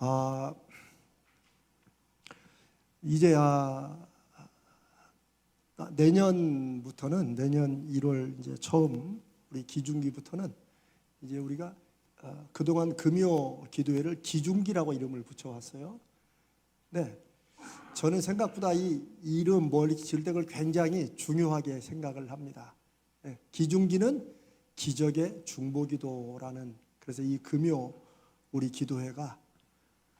아, 이제 내년부터는 내년 1월 이제 처음 우리 기중기부터는 이제 우리가 그동안 금요 기도회를 기중기라고 이름을 붙여왔어요. 네, 저는 생각보다 이 이름 멀리 지을 때 그걸 굉장히 중요하게 생각을 합니다. 네, 기중기는 기적의 중보기도라는, 그래서 이 금요 우리 기도회가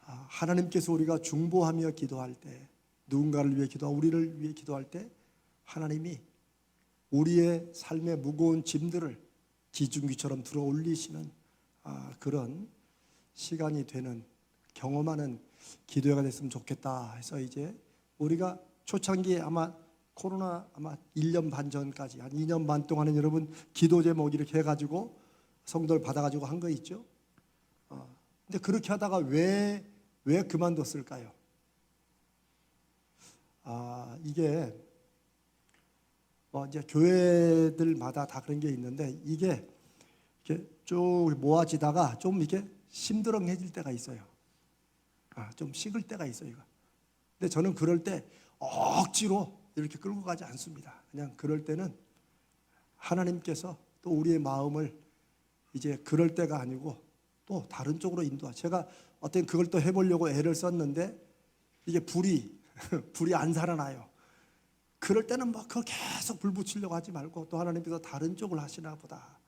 하나님께서 우리가 중보하며 기도할 때, 누군가를 위해 기도하고 우리를 위해 기도할 때 하나님이 우리의 삶의 무거운 짐들을 기중기처럼 들어 올리시는 그런 시간이 되는, 경험하는 기도회가 됐으면 좋겠다 해서 이제 우리가 초창기에 코로나 1년 반 전까지 한 2년 반 동안은 여러분 기도 제목 이렇게 해가지고 성도를 받아가지고 한 거 있죠. 근데 그렇게 하다가 왜 그만뒀을까요? 이게 이제 교회들마다 다 그런 게 있는데, 이게 이렇게 쭉 모아지다가 좀 이렇게 심드렁해질 때가 있어요. 좀 식을 때가 있어요, 이거. 근데 저는 그럴 때 억지로 이렇게 끌고 가지 않습니다. 그냥 그럴 때는 하나님께서 또 우리의 마음을 이제 그럴 때가 아니고 또 다른 쪽으로 제가 어떤 그걸 또 해보려고 애를 썼는데 이게 불이 안 살아나요. 그럴 때는 그걸 계속 불 붙이려고 하지 말고 또 하나님께서 다른 쪽을 하시나 보다.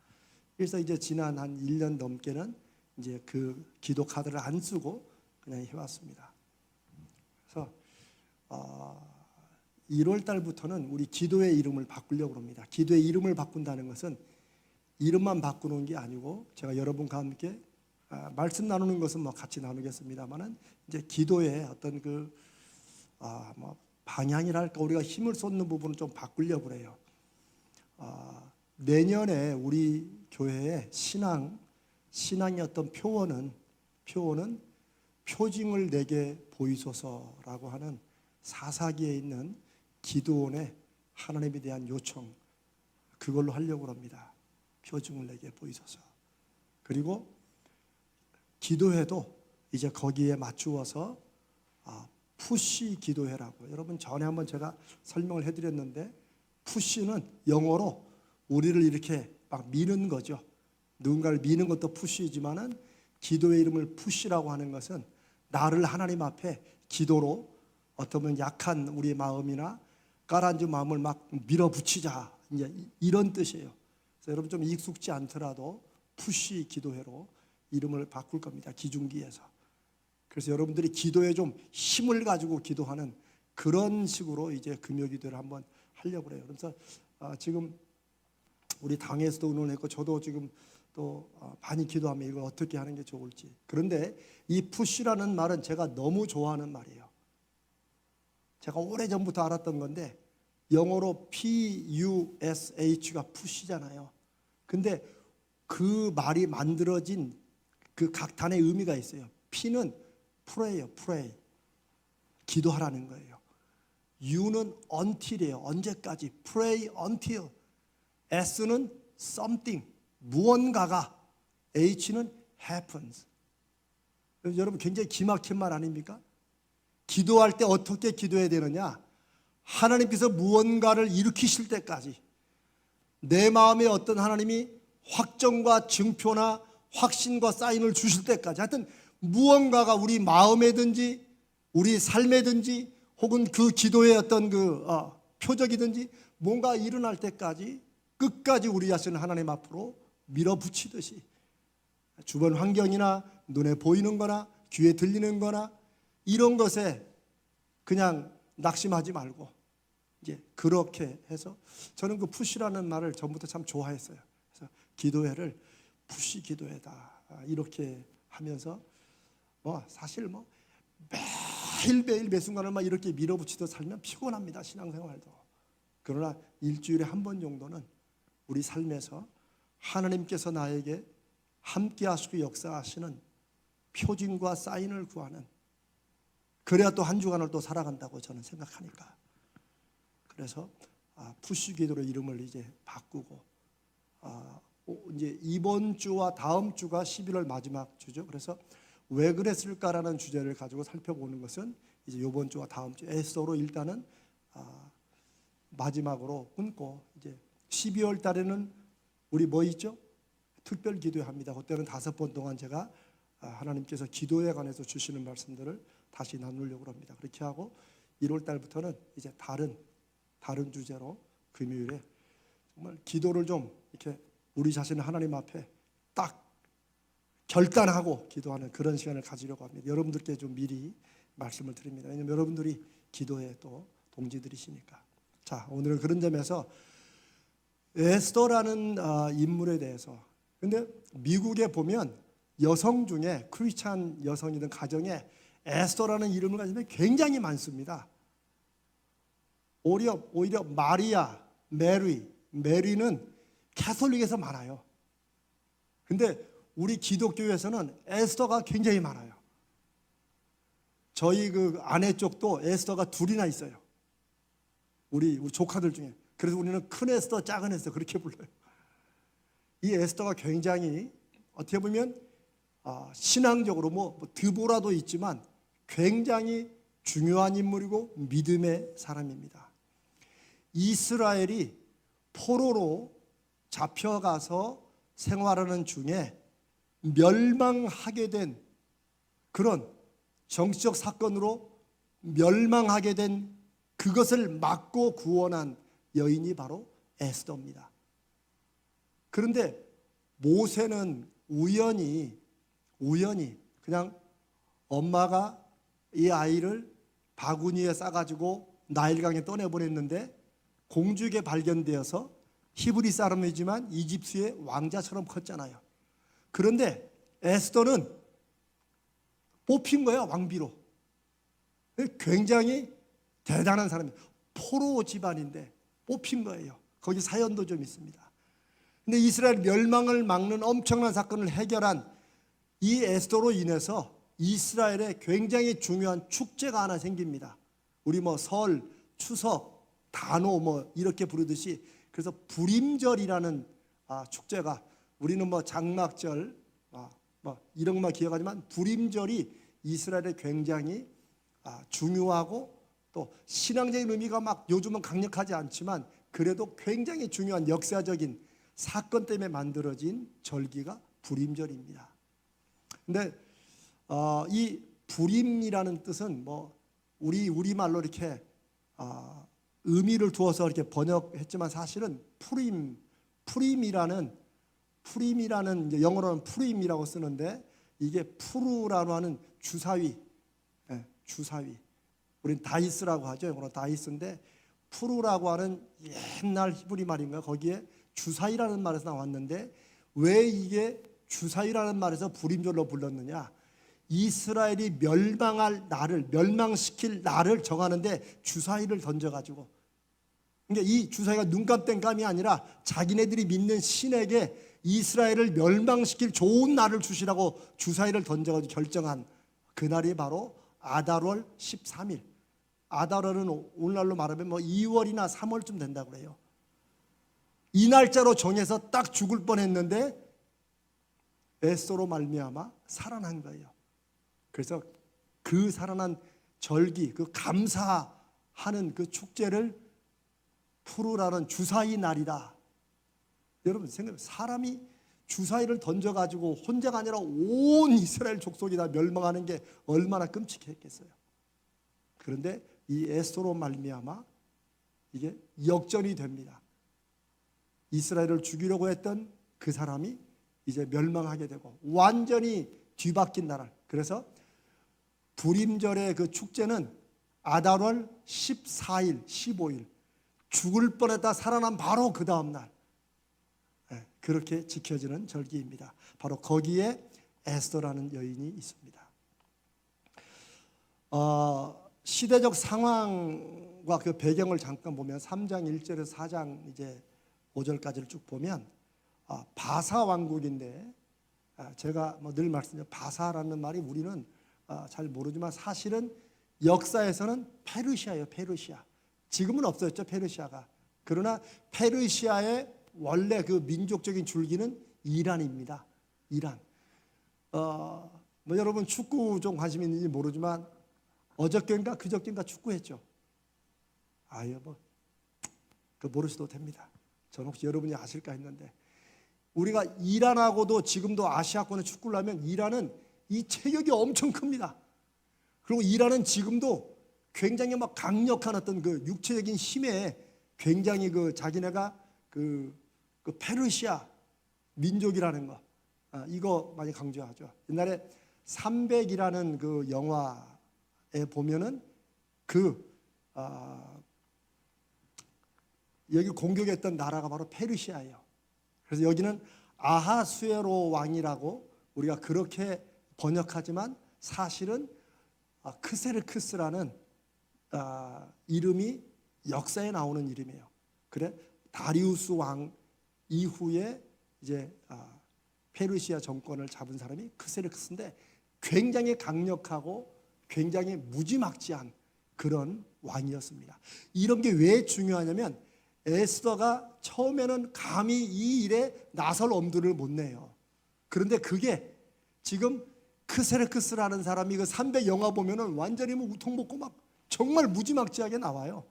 그래서 이제 지난 한 1년 넘게는 이제 그 기도 카드를 안 쓰고 그냥 해왔습니다. 그래서 1월 달부터는 우리 기도의 이름을 바꾸려고 합니다. 기도의 이름을 바꾼다는 것은 이름만 바꾸는 게 아니고, 제가 여러분과 함께 말씀 나누는 것은 같이 나누겠습니다만은 이제 기도의 어떤 방향이랄까, 우리가 힘을 쏟는 부분을 좀 바꾸려고 그래요. 내년에 우리 교회의 신앙의 어떤 표어는 표징을 내게 보이소서라고 하는 사사기에 있는 기도원의 하나님에 대한 요청, 그걸로 하려고 합니다. 표징을 내게 보이소서. 그리고 기도회도 이제 거기에 맞추어서 푸시 기도회라고, 여러분 전에 한번 제가 설명을 해드렸는데, 푸시는 영어로 우리를 이렇게 막 미는 거죠. 누군가를 미는 것도 푸시지만은 기도의 이름을 푸시라고 하는 것은 나를 하나님 앞에 기도로 어쩌면 약한 우리의 마음이나 가라앉은 마음을 막 밀어붙이자, 이제 이런 뜻이에요. 그래서 여러분 좀 익숙지 않더라도 푸시 기도회로 이름을 바꿀 겁니다. 기중기에서. 그래서 여러분들이 기도에 좀 힘을 가지고 기도하는 그런 식으로 이제 금요 기도를 한번 하려고 해요. 그래서 지금 우리 당에서도 의논했고 저도 지금 또 많이 기도하면 이걸 어떻게 하는 게 좋을지. 그런데 이 푸시라는 말은 제가 너무 좋아하는 말이에요. 제가 오래전부터 알았던 건데 영어로 P-U-S-H가 푸시잖아요. 근데 그 말이 만들어진 그 각 단의 의미가 있어요. P는 pray, 기도하라는 거예요. U는 until이에요. 언제까지? Pray until. S는 something, 무언가가. H는 happens. 여러분 굉장히 기막힌 말 아닙니까? 기도할 때 어떻게 기도해야 되느냐? 하나님께서 무언가를 일으키실 때까지, 내 마음에 어떤 하나님이 확정과 증표나 확신과 사인을 주실 때까지, 하여튼 무언가가 우리 마음에든지 우리 삶에든지 혹은 그 기도의 어떤 표적이든지 뭔가 일어날 때까지 끝까지 우리 자신을 하나님 앞으로 밀어붙이듯이, 주변 환경이나 눈에 보이는 거나 귀에 들리는 거나 이런 것에 그냥 낙심하지 말고 이제 그렇게 해서, 저는 그 푸시라는 말을 전부터 참 좋아했어요. 그래서 기도회를 푸시 기도회다 이렇게 하면서 사실 매일매일 매 순간을 막 이렇게 밀어붙이듯 살면 피곤합니다, 신앙생활도. 그러나 일주일에 한 번 정도는 우리 삶에서 하나님께서 나에게 함께 하시고 역사하시는 표징과 사인을 구하는, 그래야 또 한 주간을 또 살아간다고 저는 생각하니까. 그래서 푸시 기도로 이름을 이제 바꾸고, 이제 이번 주와 다음 주가 11월 마지막 주죠. 그래서 왜 그랬을까라는 주제를 가지고 살펴보는 것은 이제 이번 주와 다음 주 에스더로 일단은 마지막으로 끊고 이제 12월 달에는 우리 뭐 있죠? 특별 기도합니다. 그때는 5번 동안 제가 하나님께서 기도에 관해서 주시는 말씀들을 다시 나누려고 합니다. 그렇게 하고 1월 달부터는 이제 다른 주제로 금요일에 정말 기도를 좀 이렇게 우리 자신을 하나님 앞에 딱 결단하고 기도하는 그런 시간을 가지려고 합니다. 여러분들께 좀 미리 말씀을 드립니다. 왜냐하면 여러분들이 기도에 또 동지들이시니까. 자, 오늘은 그런 점에서 에스더라는 인물에 대해서, 근데 미국에 보면 여성 중에 크리스찬 여성이든 가정에 에스더라는 이름을 가진 게 굉장히 많습니다. 오히려 마리아, 메리는 캐톨릭에서 많아요. 근데 우리 기독교에서는 에스더가 굉장히 많아요. 저희 그 아내 쪽도 에스더가 2이나 있어요. 우리 조카들 중에. 그래서 우리는 큰 에스더, 작은 에스더 그렇게 불러요. 이 에스더가 굉장히 어떻게 보면 신앙적으로 뭐 드보라도 있지만 굉장히 중요한 인물이고 믿음의 사람입니다. 이스라엘이 포로로 잡혀가서 생활하는 중에 멸망하게 된 그런 정치적 사건으로 멸망하게 된 그것을 막고 구원한 여인이 바로 에스더입니다. 그런데 모세는 우연히 그냥 엄마가 이 아이를 바구니에 싸가지고 나일강에 떠내보냈는데 공주에게 발견되어서 히브리 사람이지만 이집트의 왕자처럼 컸잖아요. 그런데 에스더는 뽑힌 거야, 왕비로. 굉장히 대단한 사람이에요. 포로 집안인데 뽑힌 거예요. 거기 사연도 좀 있습니다. 근데 이스라엘 멸망을 막는 엄청난 사건을 해결한 이 에스더로 인해서 이스라엘에 굉장히 중요한 축제가 하나 생깁니다. 우리 뭐 설, 추석, 단오 뭐 이렇게 부르듯이, 그래서 불임절이라는 축제가, 우리는 뭐 장막절 뭐 이런 것만 기억하지만 불임절이 이스라엘에 굉장히 중요하고 또 신앙적인 의미가 막 요즘은 강력하지 않지만 그래도 굉장히 중요한 역사적인 사건 때문에 만들어진 절기가 불임절입니다. 근데 이 불임이라는 뜻은 뭐 우리말로 이렇게 의미를 두어서 이렇게 번역했지만 사실은 푸림이라는 이제 영어로는 푸림이라고 쓰는데 이게 푸르라고 하는 주사위, 주사위. 우린 다이스라고 하죠. 영어로 다이스인데 푸르라고 하는 옛날 히브리 말인가 거기에 주사위라는 말에서 나왔는데 왜 이게 주사위라는 말에서 불임절로 불렀느냐? 이스라엘이 멸망할 날을, 멸망시킬 날을 정하는데 주사위를 던져가지고, 그러니까 이 주사위가 눈감 땡감이 아니라 자기네들이 믿는 신에게 이스라엘을 멸망시킬 좋은 날을 주시라고 주사위를 던져가지고 결정한 그날이 바로 아달월 13일. 아달월은 오늘날로 말하면 뭐 2월이나 3월쯤 된다고 그래요. 이 날짜로 정해서 딱 죽을 뻔했는데 에스더로 말미암아 살아난 거예요. 그래서 그 살아난 절기, 그 감사하는 그 축제를 푸르라는 주사위 날이다. 여러분 생각해, 사람이 주사위를 던져가지고 혼자가 아니라 온 이스라엘 족속이 다 멸망하는 게 얼마나 끔찍했겠어요. 그런데 이 에스더로 말미암아 이게 역전이 됩니다. 이스라엘을 죽이려고 했던 그 사람이 이제 멸망하게 되고 완전히 뒤바뀐 나라. 그래서 불임절의 그 축제는 아달월 14일, 15일 죽을 뻔했다 살아난 바로 그 다음 날 그렇게 지켜지는 절기입니다. 바로 거기에 에스더라는 여인이 있습니다. 시대적 상황과 그 배경을 잠깐 보면 3장 1절에서 4장 이제 5절까지를 쭉 보면 바사 왕국인데 제가 뭐 늘 말씀드려 바사라는 말이 우리는 잘 모르지만 사실은 역사에서는 페르시아예요. 페르시아. 지금은 없어졌죠, 페르시아가. 그러나 페르시아의 원래 그 민족적인 줄기는 이란입니다. 이란. 뭐 여러분 축구 좀 관심 있는지 모르지만 어저께인가 그저께인가 축구했죠. 아유 뭐 그 모르셔도 됩니다. 저는 혹시 여러분이 아실까 했는데 우리가 이란하고도 지금도 아시아권에 축구를 하면 이란은 이 체격이 엄청 큽니다. 그리고 이란은 지금도 굉장히 막 강력한 어떤 그 육체적인 힘에 굉장히 그 자기네가 그 페르시아 민족이라는 거 이거 많이 강조하죠. 옛날에 300이라는 그 영화에 보면은 여기 공격했던 나라가 바로 페르시아예요. 그래서 여기는 아하수에로 왕이라고 우리가 그렇게 번역하지만 사실은 크세르크스라는 이름이 역사에 나오는 이름이에요. 그래 다리우스 왕 이후에 이제 페르시아 정권을 잡은 사람이 크세르크스인데 굉장히 강력하고 굉장히 무지막지한 그런 왕이었습니다. 이런 게 왜 중요하냐면 에스더가 처음에는 감히 이 일에 나설 엄두를 못 내요. 그런데 그게 지금 크세르크스라는 사람이 그 300 영화 보면은 완전히 뭐 우통벗고 막 정말 무지막지하게 나와요.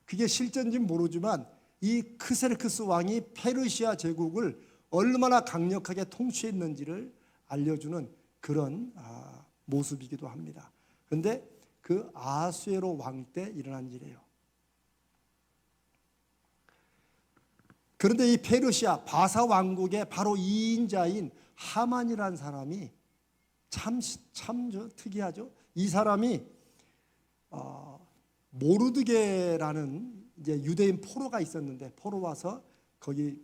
그게 실제인지는 모르지만 이 크세르크스 왕이 페르시아 제국을 얼마나 강력하게 통치했는지를 알려주는 그런 모습이기도 합니다. 그런데 그 아하수에로 왕 때 일어난 일이에요. 그런데 이 페르시아 바사 왕국의 바로 2인자인 하만이라는 사람이 참 특이하죠. 이 사람이 모르드게라는 이제 유대인 포로가 있었는데 포로 와서 거기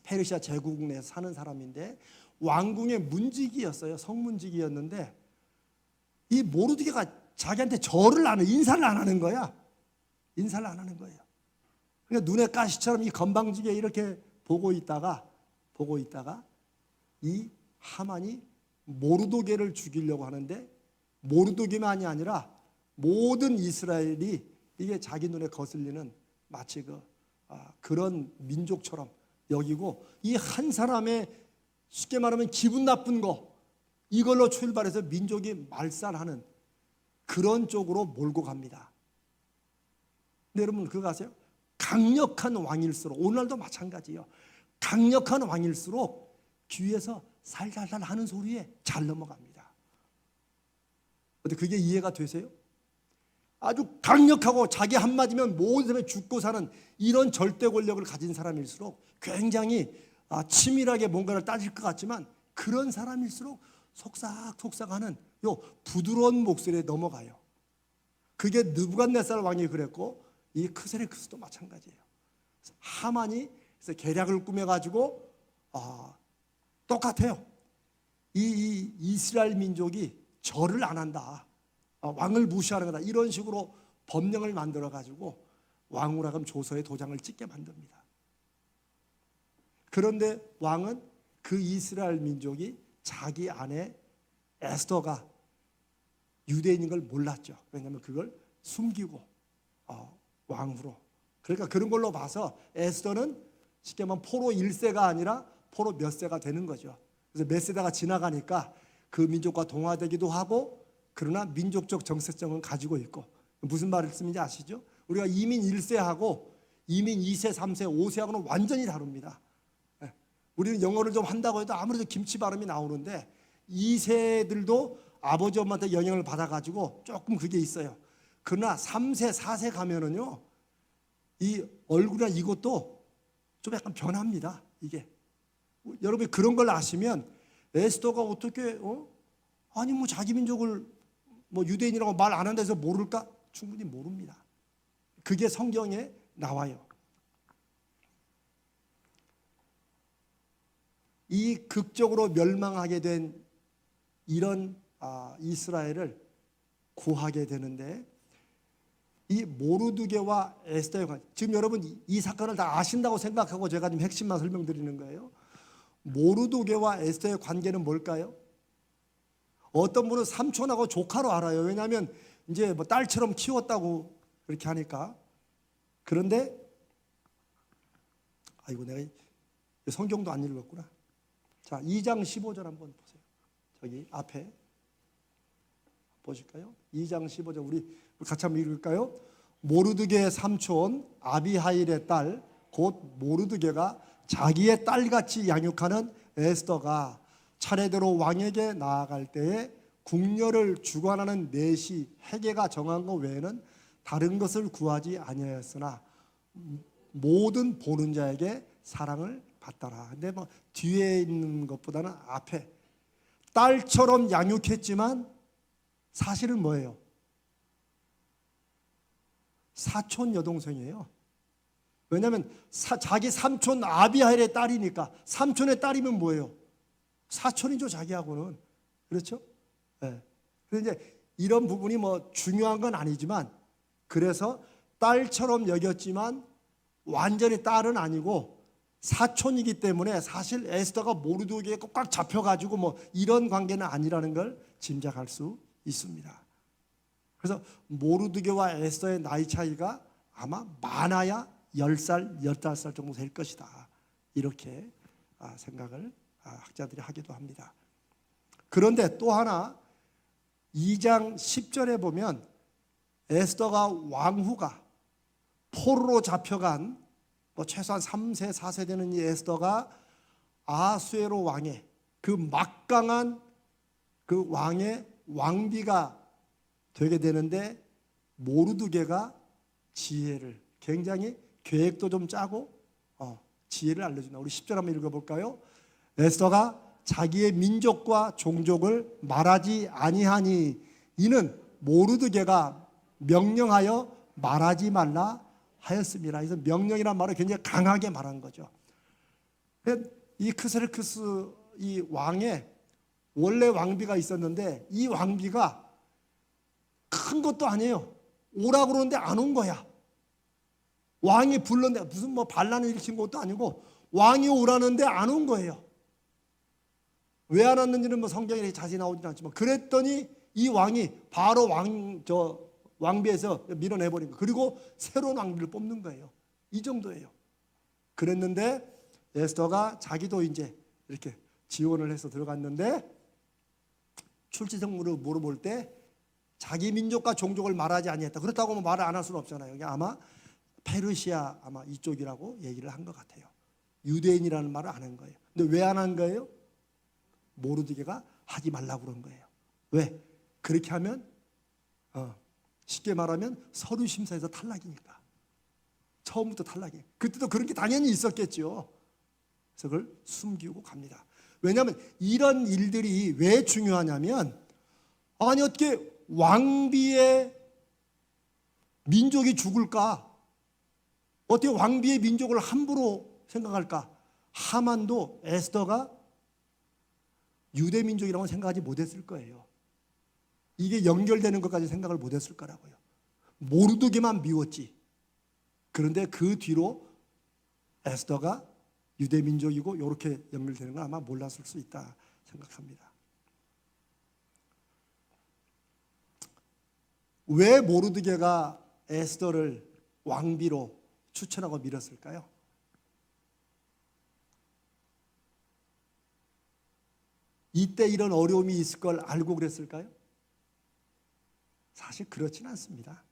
페르시아 제국 내에 사는 사람인데 왕궁의 문지기였어요. 성문지기였는데 이 모르드게가 자기한테 절을 안 해, 인사를 안 하는 거야. 인사를 안 하는 거예요. 그러니까 눈에 가시처럼 이 건방지게 이렇게 보고 있다가 이 하만이 모르드게를 죽이려고 하는데 모르드게만이 아니라 모든 이스라엘이 이게 자기 눈에 거슬리는 마치 그런 민족처럼 여기고 이 한 사람의 쉽게 말하면 기분 나쁜 거 이걸로 출발해서 민족이 말살하는 그런 쪽으로 몰고 갑니다. 근데 여러분 그거 아세요? 강력한 왕일수록 오늘날도 마찬가지예요. 강력한 왕일수록 귀에서 살살살 하는 소리에 잘 넘어갑니다. 근데 그게 이해가 되세요? 아주 강력하고 자기 한마디면 모든 사람이 죽고 사는 이런 절대 권력을 가진 사람일수록 굉장히 치밀하게 뭔가를 따질 것 같지만 그런 사람일수록 속삭속삭하는 요 부드러운 목소리에 넘어가요. 그게 느부갓네살 왕이 그랬고 이 크세르크스도 마찬가지예요. 하만이 그래서 계략을 꾸며가지고 똑같아요. 이 이스라엘 민족이 절을 안 한다. 왕을 무시하는 거다. 이런 식으로 법령을 만들어가지고 왕후라금 조서에 도장을 찍게 만듭니다. 그런데 왕은 그 이스라엘 민족이 자기 아내 에스더가 유대인인 걸 몰랐죠. 왜냐하면 그걸 숨기고 왕후로. 그러니까 그런 걸로 봐서 에스더는 쉽게 말하면 포로 1세가 아니라 포로 몇 세가 되는 거죠. 그래서 몇 세대가 지나가니까 그 민족과 동화되기도 하고 그러나 민족적 정체성은 가지고 있고 무슨 말씀인지 아시죠? 우리가 이민 1세하고 이민 2세, 3세, 5세하고는 완전히 다릅니다. 우리는 영어를 좀 한다고 해도 아무래도 김치 발음이 나오는데 2세들도 아버지 엄마한테 영향을 받아가지고 조금 그게 있어요. 그러나 3세, 4세 가면은요 이 얼굴이나 이것도 좀 약간 변합니다. 이게 여러분이 그런 걸 아시면 에스더가 어떻게 아니 뭐 자기 민족을 뭐 유대인이라고 말 안 한다 해서 모를까? 충분히 모릅니다. 그게 성경에 나와요. 이 극적으로 멸망하게 된 이런 이스라엘을 구하게 되는데 이 모르드게와 에스더의 관계, 지금 여러분 이 사건을 다 아신다고 생각하고 제가 지금 핵심만 설명드리는 거예요. 모르드게와 에스더의 관계는 뭘까요? 어떤 분은 삼촌하고 조카로 알아요. 왜냐하면 이제 뭐 딸처럼 키웠다고 그렇게 하니까. 그런데 아이고 내가 성경도 안 읽었구나. 자, 2장 15절 한번 보세요. 여기 앞에 보실까요? 2장 15절 우리 같이 한번 읽을까요? 모르드게의 삼촌 아비하일의 딸 곧 모르드게가 자기의 딸같이 양육하는 에스더가 차례대로 왕에게 나아갈 때에 궁녀를 주관하는 내시 헤게가 정한 것 외에는 다른 것을 구하지 아니하였으나 모든 보는 자에게 사랑을 받더라. 근데 뭐 뒤에 있는 것보다는 앞에 딸처럼 양육했지만 사실은 뭐예요? 사촌 여동생이에요. 왜냐하면 자기 삼촌 아비하일의 딸이니까. 삼촌의 딸이면 뭐예요? 사촌이죠, 자기하고는. 그렇죠? 네. 그래서 이제 이런 부분이 뭐 중요한 건 아니지만, 그래서 딸처럼 여겼지만 완전히 딸은 아니고 사촌이기 때문에 사실 에스더가 모르드게에 꽉 잡혀가지고 뭐 이런 관계는 아니라는 걸 짐작할 수 있습니다. 그래서 모르드게와 에스더의 나이 차이가 아마 많아야 10살, 15살 정도 될 것이다. 이렇게 생각을 학자들이 하기도 합니다. 그런데 또 하나 2장 10절에 보면 에스더가 왕후가 포로로 잡혀간 뭐 최소한 3세, 4세 되는 이 에스더가 아수에로 왕의 그 막강한 그 왕의 왕비가 되게 되는데 모르드게가 지혜를 굉장히 계획도 좀 짜고 지혜를 알려준다. 우리 10절 한번 읽어볼까요? 에스더가 자기의 민족과 종족을 말하지 아니하니 이는 모르드게가 명령하여 말하지 말라 하였습니다. 그래서 명령이란 말을 굉장히 강하게 말한 거죠. 이 크세르크스 이 왕의 원래 왕비가 있었는데 이 왕비가 큰 것도 아니에요. 오라고 그러는데 안 온 거야. 왕이 불렀는데 무슨 뭐 반란을 일으킨 것도 아니고 왕이 오라는데 안 온 거예요. 왜 안 왔는지는 뭐 성경에 자세히 나오지는 않지만 그랬더니 이 왕이 바로 왕비에서 밀어내버린 거예요. 그리고 새로운 왕비를 뽑는 거예요. 이 정도예요. 그랬는데 에스더가 자기도 이제 이렇게 지원을 해서 들어갔는데 출치성물을 물어볼 때 자기 민족과 종족을 말하지 아니했다. 그렇다고 뭐 말을 안 할 수는 없잖아요. 아마 페르시아 아마 이쪽이라고 얘기를 한 것 같아요. 유대인이라는 말을 안 한 거예요. 근데 왜 안 한 거예요? 모르드게가 하지 말라고 그런 거예요. 왜? 그렇게 하면 쉽게 말하면 서류 심사에서 탈락이니까. 처음부터 탈락이에요. 그때도 그런 게 당연히 있었겠죠. 그래서 그걸 숨기고 갑니다. 왜냐하면 이런 일들이 왜 중요하냐면 아니 어떻게 왕비의 민족이 죽을까? 어떻게 왕비의 민족을 함부로 생각할까? 하만도 에스더가 유대 민족이라고 생각하지 못했을 거예요. 이게 연결되는 것까지 생각을 못했을 거라고요. 모르드게만 미웠지. 그런데 그 뒤로 에스더가 유대 민족이고 이렇게 연결되는 건 아마 몰랐을 수 있다 생각합니다. 왜 모르드게가 에스더를 왕비로 추천하고 밀었을까요? 이때 이런 어려움이 있을 걸 알고 그랬을까요? 사실 그렇진 않습니다.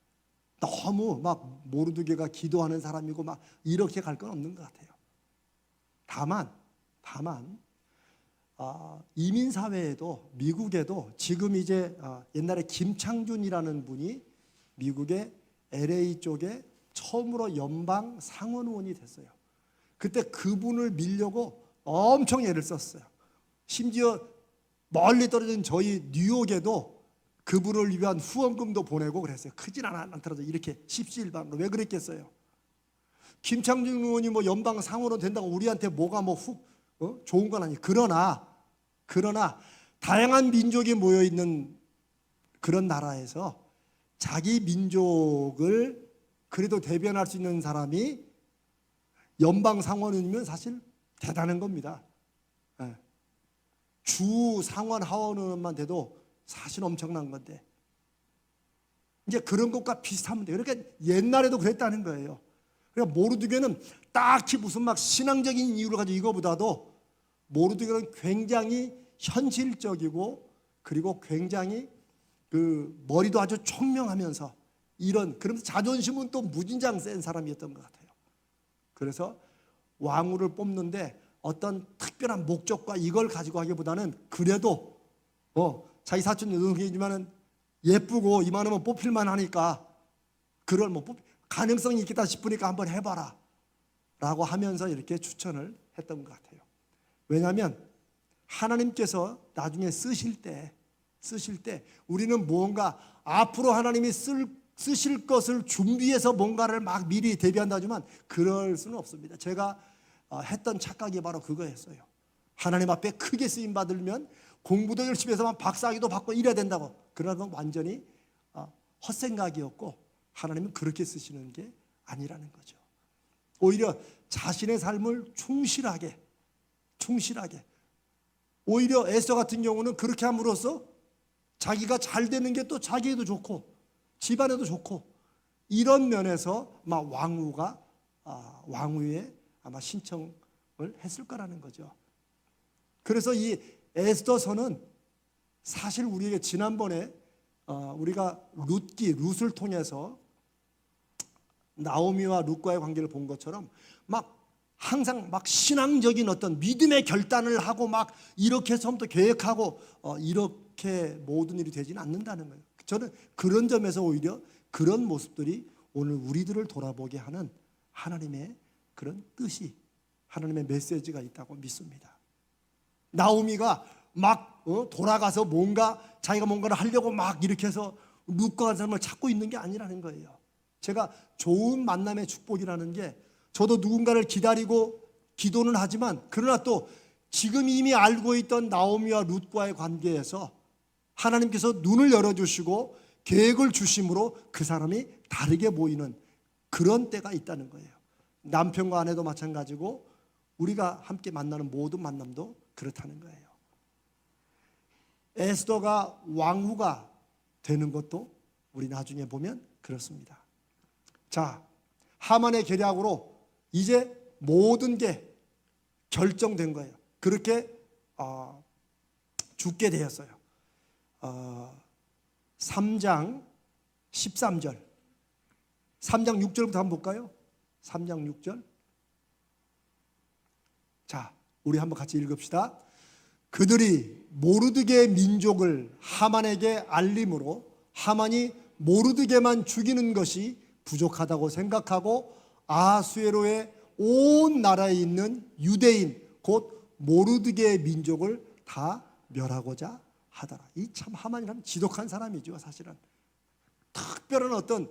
너무 막 모르드게가 기도하는 사람이고 막 이렇게 갈 건 없는 것 같아요. 다만 이민 사회에도 미국에도 지금 이제 옛날에 김창준이라는 분이 미국의 LA 쪽에 처음으로 연방 상원 의원이 됐어요. 그때 그분을 밀려고 엄청 애를 썼어요. 심지어 멀리 떨어진 저희 뉴욕에도 그분을 위한 후원금도 보내고 그랬어요. 크진 않더라도 이렇게 십시일반으로. 왜 그랬겠어요? 김창준 의원이 뭐 연방 상원으로 된다고 우리한테 뭐가 뭐 좋은 건 아니에요. 그러나 다양한 민족이 모여 있는 그런 나라에서 자기 민족을 그래도 대변할 수 있는 사람이 연방 상원이면 사실 대단한 겁니다. 주 상원 하원의원만 돼도 사실 엄청난 건데 이제 그런 것과 비슷하면 돼요. 그러니까 옛날에도 그랬다는 거예요. 그러니까 모르드게는 딱히 무슨 막 신앙적인 이유를 가지고 이거보다도 모르드게는 굉장히 현실적이고 그리고 굉장히 그 머리도 아주 총명하면서 그러면서 자존심은 또 무진장 센 사람이었던 것 같아요. 그래서 왕후를 뽑는데 어떤 특별한 목적과 이걸 가지고 하기보다는 그래도 자기 사촌 여동생이지만은 예쁘고 이만하면 뽑힐만 하니까 그걸 가능성이 있겠다 싶으니까 한번 해봐라 라고 하면서 이렇게 추천을 했던 것 같아요. 왜냐하면 하나님께서 나중에 쓰실 때 우리는 무언가 앞으로 하나님이 쓰실 것을 준비해서 뭔가를 막 미리 대비한다지만 그럴 수는 없습니다. 제가 했던 착각이 바로 그거였어요. 하나님 앞에 크게 쓰임 받으면 공부도 열심히 해서 박사학위도 받고 이래야 된다고. 그러나 그건 완전히 헛생각이었고 하나님은 그렇게 쓰시는 게 아니라는 거죠. 오히려 자신의 삶을 충실하게 오히려 에스더 같은 경우는 그렇게 함으로써 자기가 잘 되는 게 또 자기에도 좋고 집안에도 좋고 이런 면에서 아마 왕후의 아마 신청을 했을 거라는 거죠. 그래서 이 에스더서는 사실 우리에게 지난번에 우리가 룻을 통해서 나오미와 룻과의 관계를 본 것처럼 항상 신앙적인 어떤 믿음의 결단을 하고 이렇게 해서부터 계획하고 이렇게 모든 일이 되지는 않는다는 거예요. 저는 그런 점에서 오히려 그런 모습들이 오늘 우리들을 돌아보게 하는 하나님의 그런 뜻이 하나님의 메시지가 있다고 믿습니다. 나오미가 돌아가서 자기가 뭔가를 하려고 이렇게 해서 룻과 같은 사람을 찾고 있는 게 아니라는 거예요. 제가 좋은 만남의 축복이라는 게 저도 누군가를 기다리고 기도는 하지만 그러나 또 지금 이미 알고 있던 나오미와 룻과의 관계에서 하나님께서 눈을 열어주시고 계획을 주심으로 그 사람이 다르게 보이는 그런 때가 있다는 거예요. 남편과 아내도 마찬가지고 우리가 함께 만나는 모든 만남도 그렇다는 거예요. 에스더가 왕후가 되는 것도 우리 나중에 보면 그렇습니다. 자, 하만의 계략으로 이제 모든 게 결정된 거예요. 그렇게 죽게 되었어요. 3장 13절 3장 6절부터 한번 볼까요? 3장 6절. 자, 우리 한번 같이 읽읍시다. 그들이 모르드게의 민족을 하만에게 알림으로 하만이 모르드게만 죽이는 것이 부족하다고 생각하고 아수에로의 온 나라에 있는 유대인 곧 모르드게의 민족을 다 멸하고자 하더라. 이 참 하만이라면 지독한 사람이죠. 사실은 특별한 어떤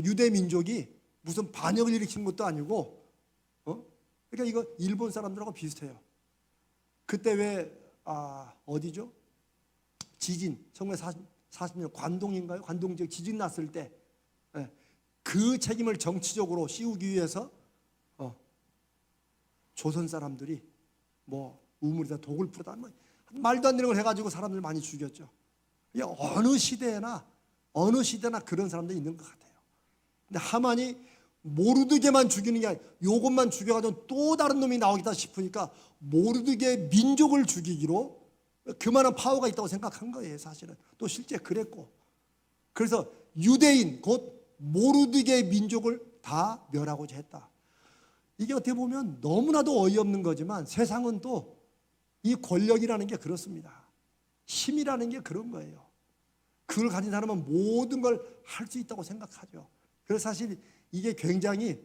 유대 민족이 무슨 반역을 일으킨 것도 아니고 그러니까 이거 일본 사람들하고 비슷해요. 그때 왜 어디죠? 지진 1940년 관동인가요? 관동 지역 지진 났을 때 그 책임을 정치적으로 씌우기 위해서 조선 사람들이 우물에다 독을 뿌리다 말도 안 되는 걸 해가지고 사람들 많이 죽였죠. 어느 시대나 그런 사람들이 있는 것 같아요. 근데 하만이 모르드게만 죽이는 게 아니라 요것만 죽여가지고 또 다른 놈이 나오겠다 싶으니까 모르드게 민족을 죽이기로 그만한 파워가 있다고 생각한 거예요. 사실은 또 실제 그랬고, 그래서 유대인 곧 모르드게 민족을 다 멸하고자 했다. 이게 어떻게 보면 너무나도 어이없는 거지만 세상은 또 이 권력이라는 게 그렇습니다. 힘이라는 게 그런 거예요. 그걸 가진 사람은 모든 걸 할 수 있다고 생각하죠. 그래서 사실 이게 굉장히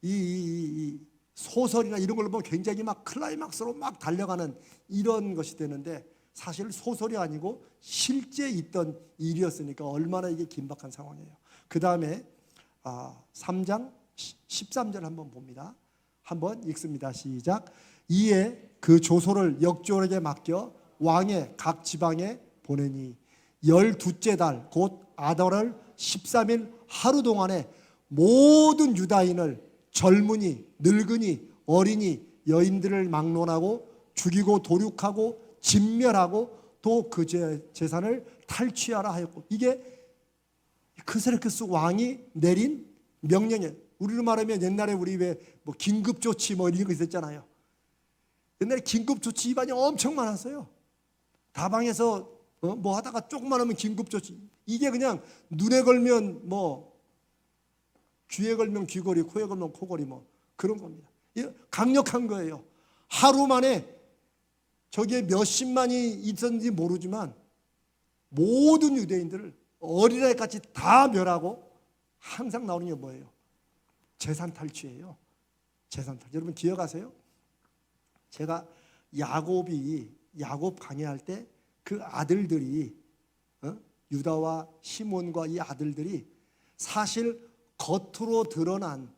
이 소설이나 이런 걸로 보면 굉장히 클라이막스로 달려가는 이런 것이 되는데 사실 소설이 아니고 실제 있던 일이었으니까 얼마나 이게 긴박한 상황이에요. 그 다음에 3장 13절 한번 봅니다. 한번 읽습니다. 시작. 이에 그 조소를 역졸에게 맡겨 왕의 각 지방에 보내니 12째 달 곧 아달월 13일 하루 동안에 모든 유다인을 젊은이, 늙은이, 어린이, 여인들을 막론하고 죽이고 도륙하고 진멸하고 또 그 재산을 탈취하라 하였고, 이게 크세르크스 왕이 내린 명령이에요. 우리로 말하면 옛날에 우리 왜 긴급조치 이런 거 있었잖아요. 옛날에 긴급조치 위반이 엄청 많았어요. 다방에서 뭐 하다가 조금만 하면 긴급조치. 이게 그냥 눈에 걸면 뭐 귀에 걸면 귀걸이, 코에 걸면 코걸이 뭐 그런 겁니다. 강력한 거예요. 하루 만에 저기에 몇십만이 있었는지 모르지만 모든 유대인들을 어린아이같이 다 멸하고 항상 나오는 게 뭐예요? 재산 탈취예요. 재산 탈취. 여러분 기억하세요? 제가 야곱 강해할 때 그 아들들이 유다와 시몬과 이 아들들이 사실 겉으로 드러난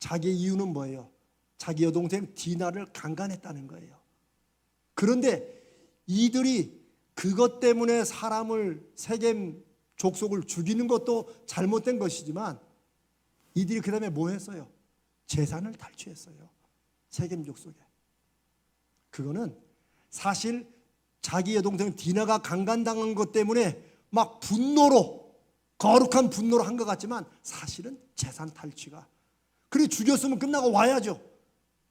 자기의 이유는 뭐예요? 자기 여동생 디나를 강간했다는 거예요. 그런데 이들이 그것 때문에 사람을 세겜 족속을 죽이는 것도 잘못된 것이지만 이들이 그 다음에 뭐 했어요? 재산을 탈취했어요. 세겜 족속에. 그거는 사실 자기 여동생 디나가 강간당한 것 때문에 막 분노로, 거룩한 분노로 한 것 같지만 사실은 재산 탈취가. 그래 죽였으면 끝나고 와야죠.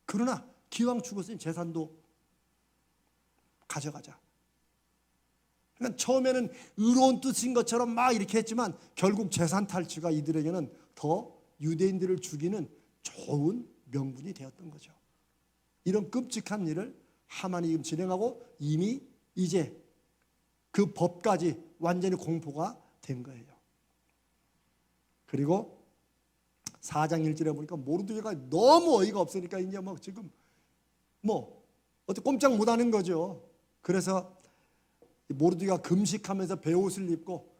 그러나 기왕 죽었으니 재산도 가져가자. 그러니까 처음에는 의로운 뜻인 것처럼 막 이렇게 했지만 결국 재산 탈취가 이들에게는 더 유대인들을 죽이는 좋은 명분이 되었던 거죠. 이런 끔찍한 일을 하만이 지금 진행하고 이미 이제 그 법까지 완전히 공포가 된 거예요. 그리고 4장 1절에 보니까 모르드게가 너무 어이가 없으니까 이제 뭐 지금 뭐 어떻게 꼼짝 못하는 거죠. 그래서 모르드게가 금식하면서 베옷을 입고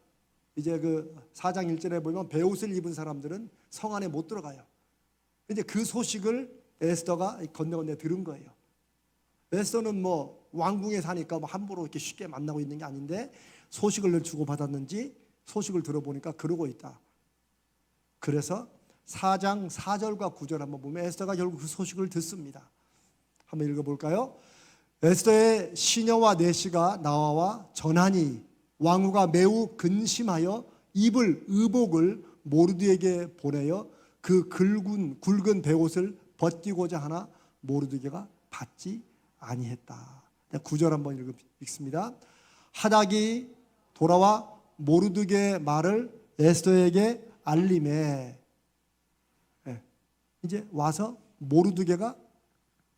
이제 그 4장 1절에 보면 베옷을 입은 사람들은 성 안에 못 들어가요. 이제 그 소식을 에스더가 건너건너 들은 거예요. 에스더는 뭐 왕궁에 사니까 뭐 함부로 이렇게 쉽게 만나고 있는 게 아닌데 소식을 주고 받았는지 소식을 들어보니까 그러고 있다. 그래서 4장 4절과 9절 한번 보면 에스더가 결국 그 소식을 듣습니다. 한번 읽어볼까요? 에스더의 시녀와 내시가 나와 전하니 왕후가 매우 근심하여 입을 의복을 모르드게에게 보내어 그 굵은 베옷을 벗기고자 하나 모르드게가 받지 아니했다. 9절 한번 읽습니다. 하닥이 돌아와 모르드게의 말을 에스더에게 알림해. 이제 와서 모르드게가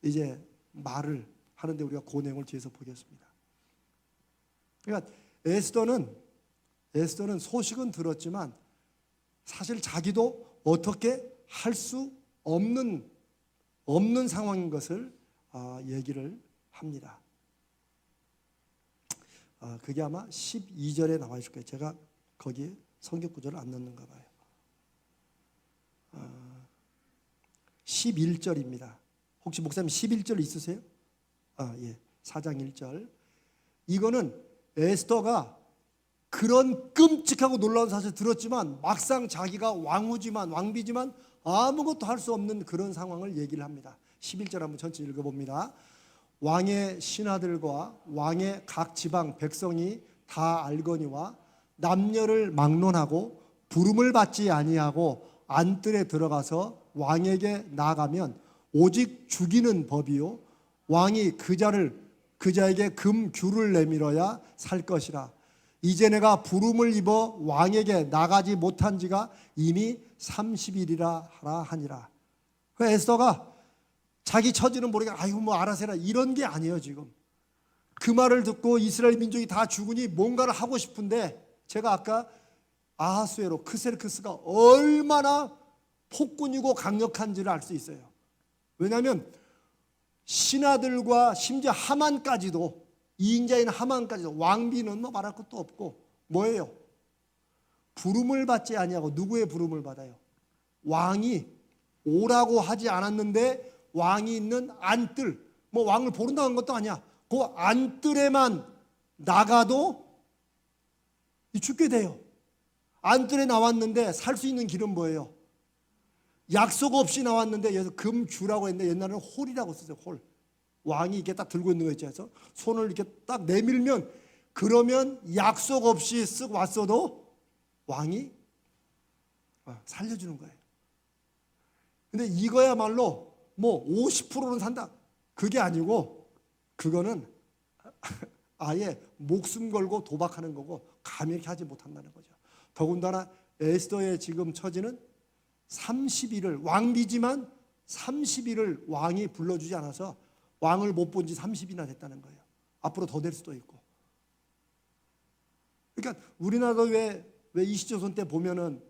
이제 말을 하는데 우리가 그 내용을 뒤에서 보겠습니다. 그러니까 에스더는 소식은 들었지만 사실 자기도 어떻게 할 수 없는 상황인 것을 얘기를 합니다. 그게 아마 12절에 나와 있을 거예요. 제가 거기에 성경 구절을 안 넣는가 봐요. 11절입니다. 혹시 목사님 11절 있으세요? 예. 4장 1절. 이거는 에스더가 그런 끔찍하고 놀라운 사실을 들었지만 막상 자기가 왕비지만 아무것도 할 수 없는 그런 상황을 얘기를 합니다. 11절 한번 전체 읽어봅니다. 왕의 신하들과 왕의 각 지방 백성이 다 알거니와 남녀를 막론하고 부름을 받지 아니하고 안뜰에 들어가서 왕에게 나아가면 오직 죽이는 법이요 왕이 그 자에게 금규를 내밀어야 살 것이라. 이제 내가 부름을 입어 왕에게 나가지 못한 지가 이미 30일이라 하라 하니라. 에스더가 자기 처지는 모르게 아이고 뭐 알아서 해라 이런 게 아니에요. 지금 그 말을 듣고 이스라엘 민족이 다 죽으니 뭔가를 하고 싶은데 제가 아까 아하수에로 크셀크스가 얼마나 폭군이고 강력한지를 알 수 있어요. 왜냐하면 신하들과 심지어 하만까지도, 이인자인 하만까지도, 왕비는 뭐 말할 것도 없고 뭐예요? 부름을 받지 아니하고. 누구의 부름을 받아요? 왕이 오라고 하지 않았는데 왕이 있는 안뜰, 뭐 왕을 보른다는 것도 아니야. 그 안뜰에만 나가도 죽게 돼요. 안뜰에 나왔는데 살 수 있는 길은 뭐예요? 약속 없이 나왔는데 여기서 금주라고 했는데 옛날에는 홀이라고 썼어요. 홀. 왕이 이렇게 딱 들고 있는 거 있죠. 그래서 손을 이렇게 딱 내밀면 그러면 약속 없이 쓱 왔어도 왕이 살려주는 거예요. 근데 이거야말로 뭐 50%는 산다. 그게 아니고 그거는 아예 목숨 걸고 도박하는 거고 감히 이렇게 하지 못한다는 거죠. 더군다나 에스더의 지금 처지는 30일을 왕비지만 30일을 왕이 불러주지 않아서 왕을 못 본 지 30일이나 됐다는 거예요. 앞으로 더 될 수도 있고. 그러니까 우리나라도 왜 이시조선 때 보면은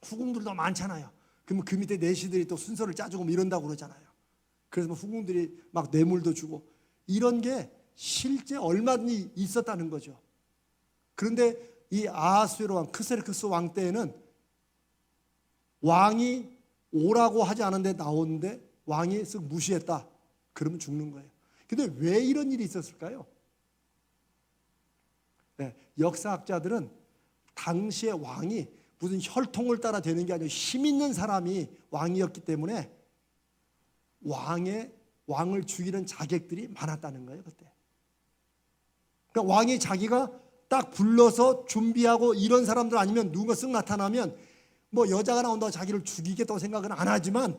후궁들도 많잖아요. 그러면 그 밑에 내시들이 또 순서를 짜주고 뭐 이런다고 그러잖아요. 그래서 뭐 후궁들이 막 뇌물도 주고 이런 게 실제 얼마든지 있었다는 거죠. 그런데 이 아하수에로 왕, 크세르크스 왕 때에는 왕이 오라고 하지 않은데 나오는데 왕이 쓱 무시했다. 그러면 죽는 거예요. 근데 왜 이런 일이 있었을까요? 네, 역사학자들은 당시의 왕이 무슨 혈통을 따라 되는 게 아니라 힘 있는 사람이 왕이었기 때문에 왕을 죽이는 자객들이 많았다는 거예요, 그때. 그러니까 왕이 자기가 딱 불러서 준비하고 이런 사람들 아니면 누군가 쓱 나타나면 뭐 여자가 나온다고 자기를 죽이겠다고 생각은 안 하지만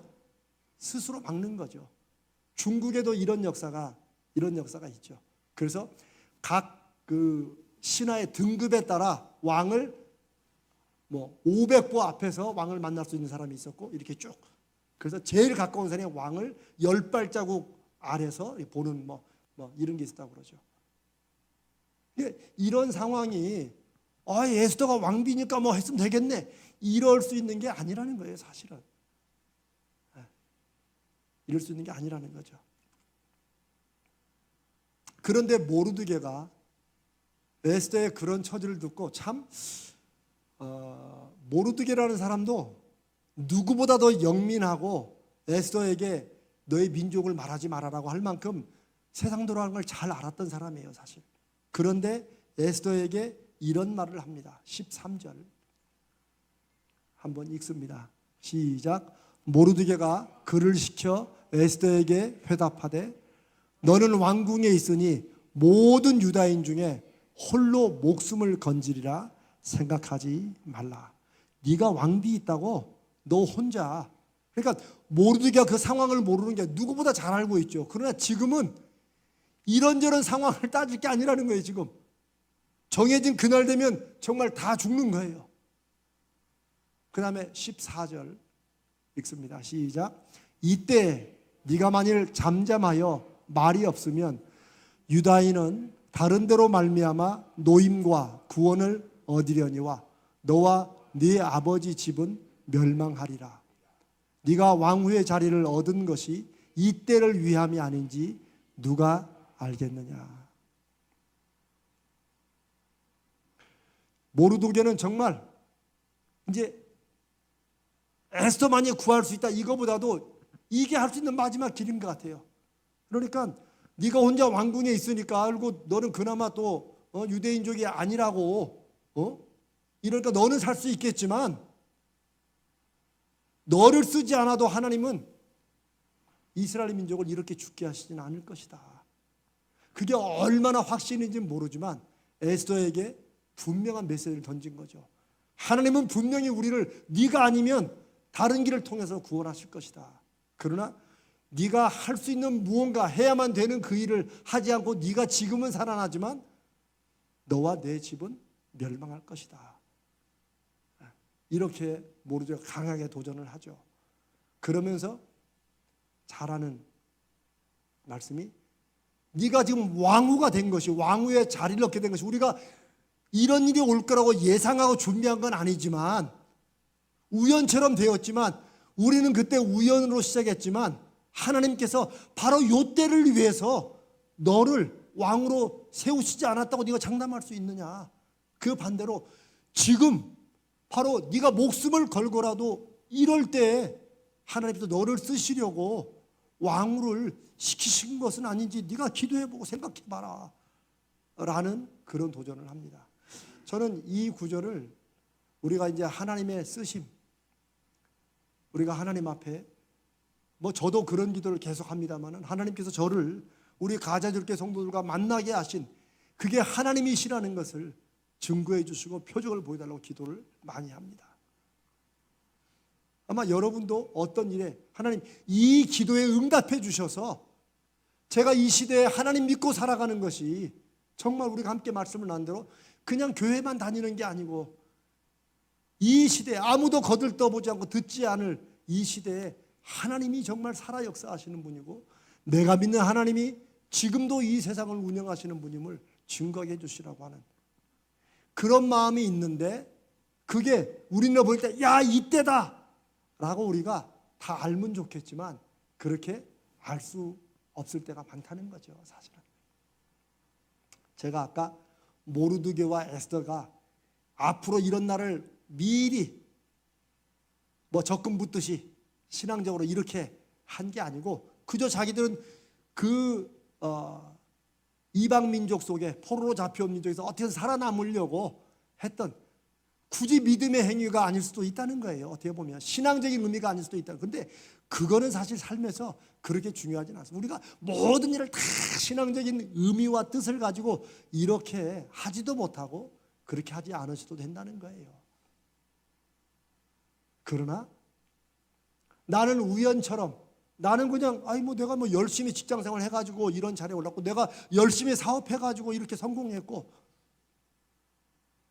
스스로 막는 거죠. 중국에도 이런 역사가 있죠. 그래서 각 그 신하의 등급에 따라 왕을 뭐 500보 앞에서 왕을 만날 수 있는 사람이 있었고 이렇게 쭉. 그래서 제일 가까운 사람이 왕을 10발자국 아래서 보는 뭐 이런 게 있었다고 그러죠. 이런 상황이 에스더가 왕비니까 뭐 했으면 되겠네. 이럴 수 있는 게 아니라는 거예요, 사실은. 이럴 수 있는 게 아니라는 거죠. 그런데 모르드게가 에스더의 그런 처지를 듣고 참 모르드게라는 사람도 누구보다 더 영민하고 에스더에게 너의 민족을 말하지 말아라고 할 만큼 세상 돌아가는 걸 잘 알았던 사람이에요, 사실. 그런데 에스더에게 이런 말을 합니다. 13절 한번 읽습니다. 시작. 모르드게가 그를 시켜 에스더에게 회답하되 너는 왕궁에 있으니 모든 유다인 중에 홀로 목숨을 건지리라 생각하지 말라. 네가 왕비 있다고 너 혼자. 그러니까 모르드게가 그 상황을 모르는 게 누구보다 잘 알고 있죠. 그러나 지금은 이런저런 상황을 따질 게 아니라는 거예요. 지금 정해진 그날 되면 정말 다 죽는 거예요. 그 다음에 14절 읽습니다. 시작. 이때 네가 만일 잠잠하여 말이 없으면 유다인은 다른 데로 말미암아 노임과 구원을 얻으려니와 너와 네 아버지 집은 멸망하리라. 네가 왕후의 자리를 얻은 것이 이때를 위함이 아닌지 누가 알겠느냐. 모르드게는 정말 이제 에스더만이 구할 수 있다 이거보다도 이게 할 수 있는 마지막 길인 것 같아요. 그러니까 네가 혼자 왕궁에 있으니까 알고 너는 그나마 또 유대인족이 아니라고 이러니까 너는 살 수 있겠지만 너를 쓰지 않아도 하나님은 이스라엘 민족을 이렇게 죽게 하시지는 않을 것이다. 그게 얼마나 확신인지는 모르지만 에스더에게 분명한 메시지를 던진 거죠. 하나님은 분명히 우리를 네가 아니면 다른 길을 통해서 구원하실 것이다. 그러나 네가 할 수 있는 무언가 해야만 되는 그 일을 하지 않고 네가 지금은 살아나지만 너와 내 집은 멸망할 것이다. 이렇게 모르드게가 강하게 도전을 하죠. 그러면서 잘하는 말씀이 네가 지금 왕후가 된 것이 왕후의 자리를 얻게 된 것이 우리가 이런 일이 올 거라고 예상하고 준비한 건 아니지만 우연처럼 되었지만 우리는 그때 우연으로 시작했지만 하나님께서 바로 요 때를 위해서 너를 왕으로 세우시지 않았다고 네가 장담할 수 있느냐. 그 반대로 지금 바로 네가 목숨을 걸고라도 이럴 때 하나님께서 너를 쓰시려고 왕후를 시키신 것은 아닌지 네가 기도해보고 생각해봐라 라는 그런 도전을 합니다. 저는 이 구절을 우리가 이제 하나님의 쓰심, 우리가 하나님 앞에 저도 그런 기도를 계속 합니다만 하나님께서 저를 우리 가자줄게 성도들과 만나게 하신 그게 하나님이시라는 것을 증거해 주시고 표적을 보여달라고 기도를 많이 합니다. 아마 여러분도 어떤 일에 하나님 이 기도에 응답해 주셔서 제가 이 시대에 하나님 믿고 살아가는 것이 정말 우리가 함께 말씀을 나눈 대로 그냥 교회만 다니는 게 아니고 이 시대에 아무도 거들떠보지 않고 듣지 않을 이 시대에 하나님이 정말 살아 역사하시는 분이고 내가 믿는 하나님이 지금도 이 세상을 운영하시는 분임을 증거해 주시라고 하는 그런 마음이 있는데 그게 우리는 볼 때 야 이때다 라고 우리가 다 알면 좋겠지만 그렇게 알 수 없을 때가 많다는 거죠. 사실은 제가 아까 모르드게와 에스더가 앞으로 이런 날을 미리 적금 붙듯이 신앙적으로 이렇게 한 게 아니고 그저 자기들은 그 이방 민족 속에 포로로 잡혀온 민족에서 어떻게든 살아남으려고 했던 굳이 믿음의 행위가 아닐 수도 있다는 거예요. 어떻게 보면 신앙적인 의미가 아닐 수도 있다. 그런데 그거는 사실 삶에서 그렇게 중요하지는 않습니다. 우리가 모든 일을 다 신앙적인 의미와 뜻을 가지고 이렇게 하지도 못하고 그렇게 하지 않으셔도 된다는 거예요. 그러나 나는 우연처럼 나는 그냥 내가 열심히 직장생활 해가지고 이런 자리에 올랐고 내가 열심히 사업해가지고 이렇게 성공했고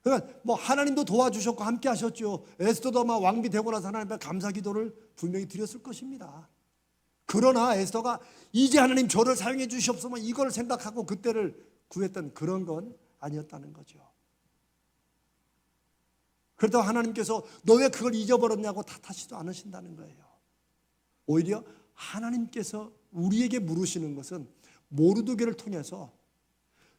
그러니까 하나님도 도와주셨고 함께 하셨죠. 에스더도 아마 왕비 되고 나서 하나님 앞에 감사기도를 분명히 드렸을 것입니다. 그러나 에스더가 이제 하나님 저를 사용해 주시옵소서 이걸 생각하고 그때를 구했던 그런 건 아니었다는 거죠. 그렇다고 하나님께서 너 왜 그걸 잊어버렸냐고 탓하지도 않으신다는 거예요. 오히려 하나님께서 우리에게 물으시는 것은 모르드게를 통해서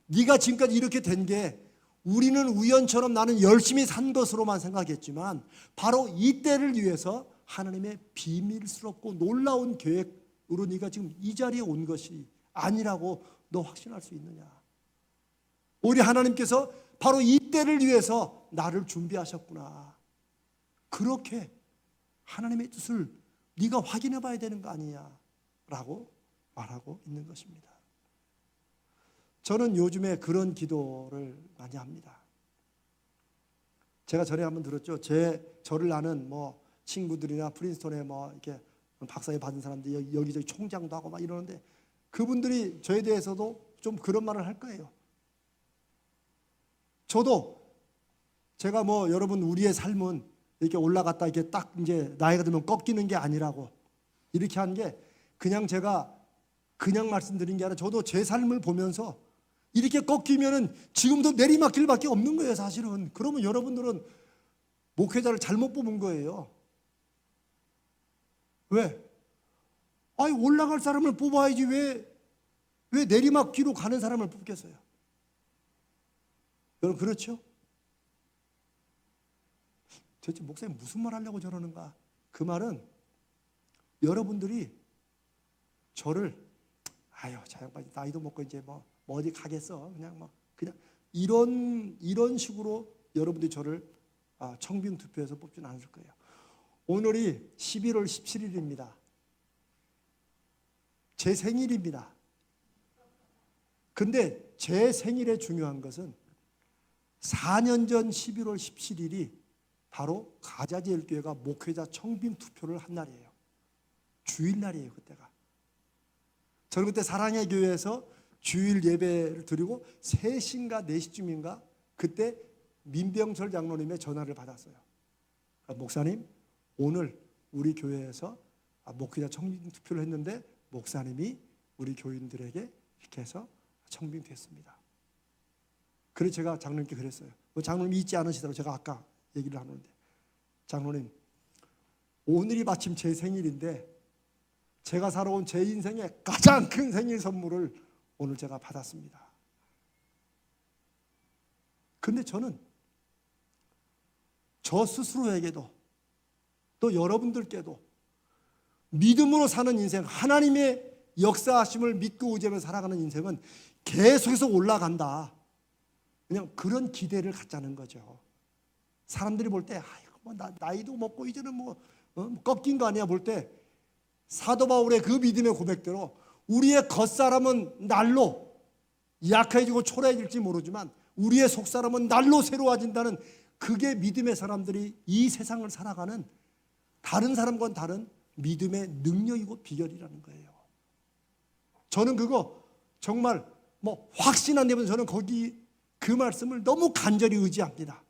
네가 지금까지 이렇게 된 게 우리는 우연처럼 나는 열심히 산 것으로만 생각했지만 바로 이때를 위해서 하나님의 비밀스럽고 놀라운 계획으로 네가 지금 이 자리에 온 것이 아니라고 너 확신할 수 있느냐. 오히려 하나님께서 바로 이때를 위해서 나를 준비하셨구나. 그렇게 하나님의 뜻을 네가 확인해 봐야 되는 거 아니냐라고 말하고 있는 것입니다. 저는 요즘에 그런 기도를 많이 합니다. 제가 전에 한번 들었죠. 저를 아는 친구들이나 프린스턴에 이렇게 박사에 받은 사람들이 여기저기 총장도 하고 막 이러는데 그분들이 저에 대해서도 좀 그런 말을 할 거예요. 저도 제가 여러분 우리의 삶은 이렇게 올라갔다 이렇게 딱 이제 나이가 들면 꺾이는 게 아니라고 이렇게 한 게 그냥 제가 그냥 말씀드린 게 아니라 저도 제 삶을 보면서 이렇게 꺾이면은 지금도 내리막길밖에 없는 거예요, 사실은. 그러면 여러분들은 목회자를 잘못 뽑은 거예요. 왜? 올라갈 사람을 뽑아야지 왜 내리막길로 가는 사람을 뽑겠어요? 여러분 그렇죠? 도대체 목사님 무슨 말 하려고 저러는가? 그 말은 여러분들이 저를 저 양반이 나이도 먹고 이제 어디 가겠어 그냥 이런 식으로 여러분들이 저를 청빙 투표에서 뽑지는 않을 거예요. 오늘이 11월 17일입니다. 제 생일입니다. 근데 제 생일에 중요한 것은 4년 전 11월 17일이 바로 가자지엘교회가 목회자 청빙 투표를 한 날이에요. 주일날이에요, 그때가. 저는 그때 사랑의 교회에서 주일 예배를 드리고 3시인가 4시쯤인가 그때 민병철 장로님의 전화를 받았어요. 목사님, 오늘 우리 교회에서 목회자 청빙 투표를 했는데 목사님이 우리 교인들에게 이렇게 해서 청빙됐습니다. 그래서 제가 장로님께 그랬어요. 장로님이 잊지 않으시더라고요. 제가 아까 얘기를 하는데 장로님, 오늘이 마침 제 생일인데 제가 살아온 제 인생의 가장 큰 생일 선물을 오늘 제가 받았습니다. 근데 저는 저 스스로에게도 또 여러분들께도 믿음으로 사는 인생, 하나님의 역사하심을 믿고 의지하며 살아가는 인생은 계속해서 올라간다. 그냥 그런 기대를 갖자는 거죠. 사람들이 볼 때 나이도 먹고 이제는 꺾인 거 아니야 볼 때 사도 바울의 그 믿음의 고백대로 우리의 겉사람은 날로 약해지고 초라해질지 모르지만 우리의 속사람은 날로 새로워진다는 그게 믿음의 사람들이 이 세상을 살아가는 다른 사람과는 다른 믿음의 능력이고 비결이라는 거예요. 저는 그거 정말 확신 안 되면 저는 거기 그 말씀을 너무 간절히 의지합니다.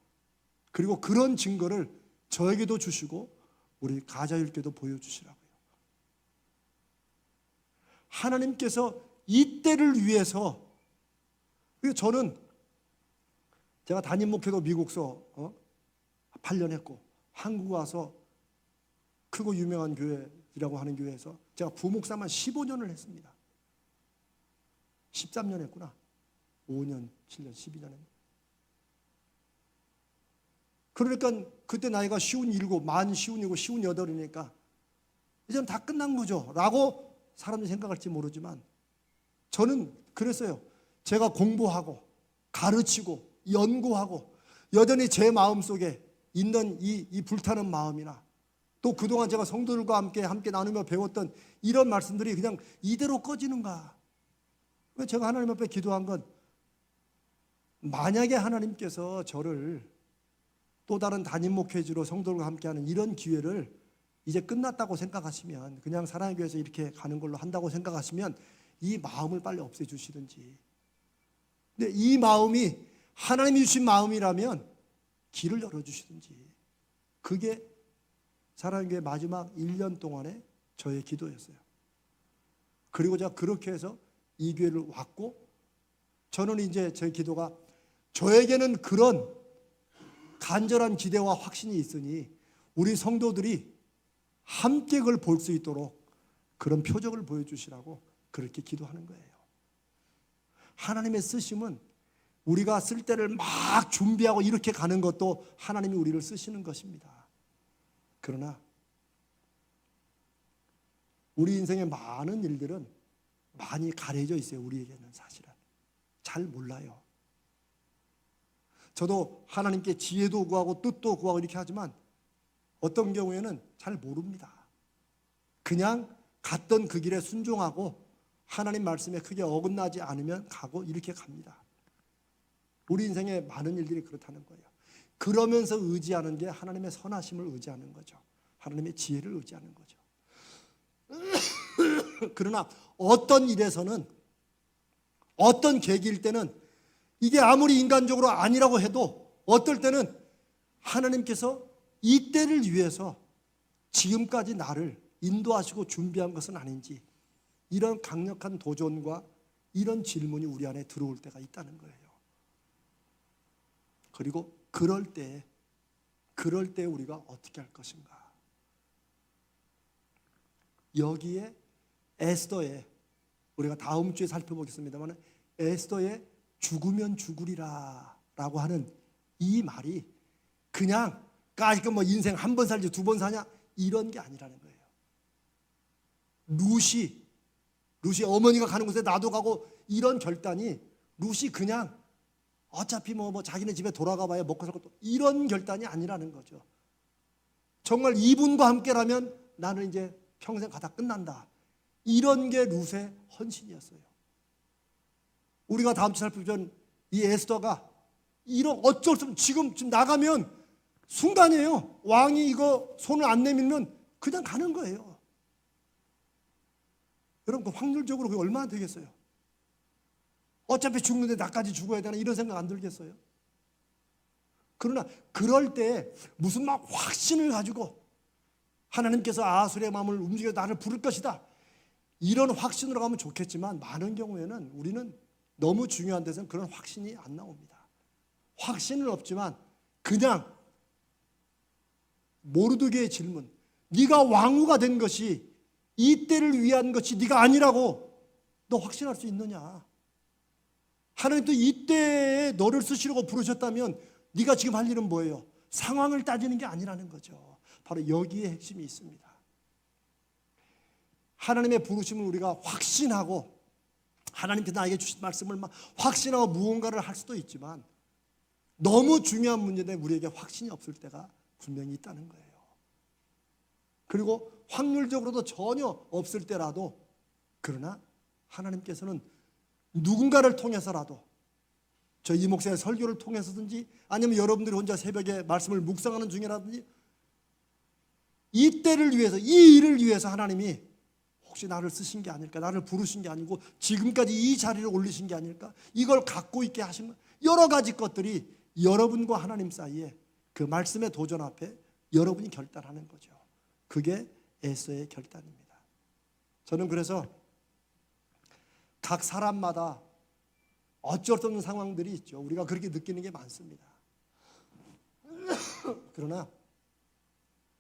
그리고 그런 증거를 저에게도 주시고 우리 가자일교도 보여주시라고요. 하나님께서 이 때를 위해서, 저는 제가 담임 목회도 미국서 8년 했고 한국 와서 크고 유명한 교회라고 하는 교회에서 제가 부목사만 15년을 했습니다. 13년 했구나. 5년, 7년, 12년 했습니다. 그러니까 그때 나이가 57, 만 57, 58이니까 이제는 다 끝난 거죠 라고 사람들이 생각할지 모르지만 저는 그랬어요. 제가 공부하고 가르치고 연구하고 여전히 제 마음속에 있는 이 불타는 마음이나 또 그동안 제가 성도들과 함께 나누며 배웠던 이런 말씀들이 그냥 이대로 꺼지는가. 제가 하나님 앞에 기도한 건, 만약에 하나님께서 저를 또 다른 담임 목회지로 성도들과 함께하는 이런 기회를 이제 끝났다고 생각하시면, 그냥 사랑의 교회에서 이렇게 가는 걸로 한다고 생각하시면 이 마음을 빨리 없애주시든지, 근데 이 마음이 하나님이 주신 마음이라면 길을 열어주시든지, 그게 사랑의 교회 마지막 1년 동안의 저의 기도였어요. 그리고 제가 그렇게 해서 이 교회를 왔고, 저는 이제 제 기도가, 저에게는 그런 간절한 기대와 확신이 있으니 우리 성도들이 함께 그걸 볼 수 있도록 그런 표적을 보여주시라고 그렇게 기도하는 거예요. 하나님의 쓰심은 우리가 쓸 때를 막 준비하고 이렇게 가는 것도 하나님이 우리를 쓰시는 것입니다. 그러나 우리 인생의 많은 일들은 많이 가려져 있어요. 우리에게는 사실은 잘 몰라요. 저도 하나님께 지혜도 구하고 뜻도 구하고 이렇게 하지만 어떤 경우에는 잘 모릅니다. 그냥 갔던 그 길에 순종하고 하나님 말씀에 크게 어긋나지 않으면 가고 이렇게 갑니다. 우리 인생의 많은 일들이 그렇다는 거예요. 그러면서 의지하는 게 하나님의 선하심을 의지하는 거죠. 하나님의 지혜를 의지하는 거죠. 그러나 어떤 일에서는, 어떤 계기일 때는 이게 아무리 인간적으로 아니라고 해도 어떨 때는 하나님께서 이 때를 위해서 지금까지 나를 인도하시고 준비한 것은 아닌지, 이런 강력한 도전과 이런 질문이 우리 안에 들어올 때가 있다는 거예요. 그리고 그럴 때 우리가 어떻게 할 것인가. 여기에 에스더의, 우리가 다음 주에 살펴보겠습니다만, 에스더의 죽으면 죽으리라 라고 하는 이 말이 그냥 인생 한 번 살지 두 번 사냐 이런 게 아니라는 거예요. 룻이 어머니가 가는 곳에 나도 가고 이런 결단이, 룻이 그냥 어차피 자기네 집에 돌아가 봐야 먹고 살 것도, 이런 결단이 아니라는 거죠. 정말 이분과 함께라면 나는 이제 평생 가다 끝난다, 이런 게 룻의 헌신이었어요. 우리가 다음 주 살펴보면 이 에스더가 이런, 어쩔 수 없이 지금 나가면 순간이에요. 왕이 이거 손을 안 내밀면 그냥 가는 거예요. 여러분, 그 확률적으로 그게 얼마나 되겠어요? 어차피 죽는데 나까지 죽어야 되나 이런 생각 안 들겠어요? 그러나 그럴 때 무슨 막 확신을 가지고 하나님께서 아수르의 마음을 움직여 나를 부를 것이다, 이런 확신으로 가면 좋겠지만, 많은 경우에는 우리는 너무 중요한 데서는 그런 확신이 안 나옵니다. 확신은 없지만 그냥 모르드게의 질문, 네가 왕후가 된 것이 이 때를 위한 것이 네가 아니라고 너 확신할 수 있느냐? 하나님도 이때에 너를 쓰시려고 부르셨다면 네가 지금 할 일은 뭐예요? 상황을 따지는 게 아니라는 거죠. 바로 여기에 핵심이 있습니다. 하나님의 부르심을 우리가 확신하고, 하나님께서 나에게 주신 말씀을 막 확신하고 무언가를 할 수도 있지만, 너무 중요한 문제인데 우리에게 확신이 없을 때가 분명히 있다는 거예요. 그리고 확률적으로도 전혀 없을 때라도, 그러나 하나님께서는 누군가를 통해서라도, 저 이 목사의 설교를 통해서든지 아니면 여러분들이 혼자 새벽에 말씀을 묵상하는 중이라든지, 이 때를 위해서, 이 일을 위해서 하나님이 혹시 나를 쓰신 게 아닐까? 나를 부르신 게 아니고 지금까지 이 자리를 올리신 게 아닐까? 이걸 갖고 있게 하신 여러 가지 것들이 여러분과 하나님 사이에 그 말씀의 도전 앞에 여러분이 결단하는 거죠. 그게 에서의 결단입니다. 저는 그래서 각 사람마다 어쩔 수 없는 상황들이 있죠. 우리가 그렇게 느끼는 게 많습니다. 그러나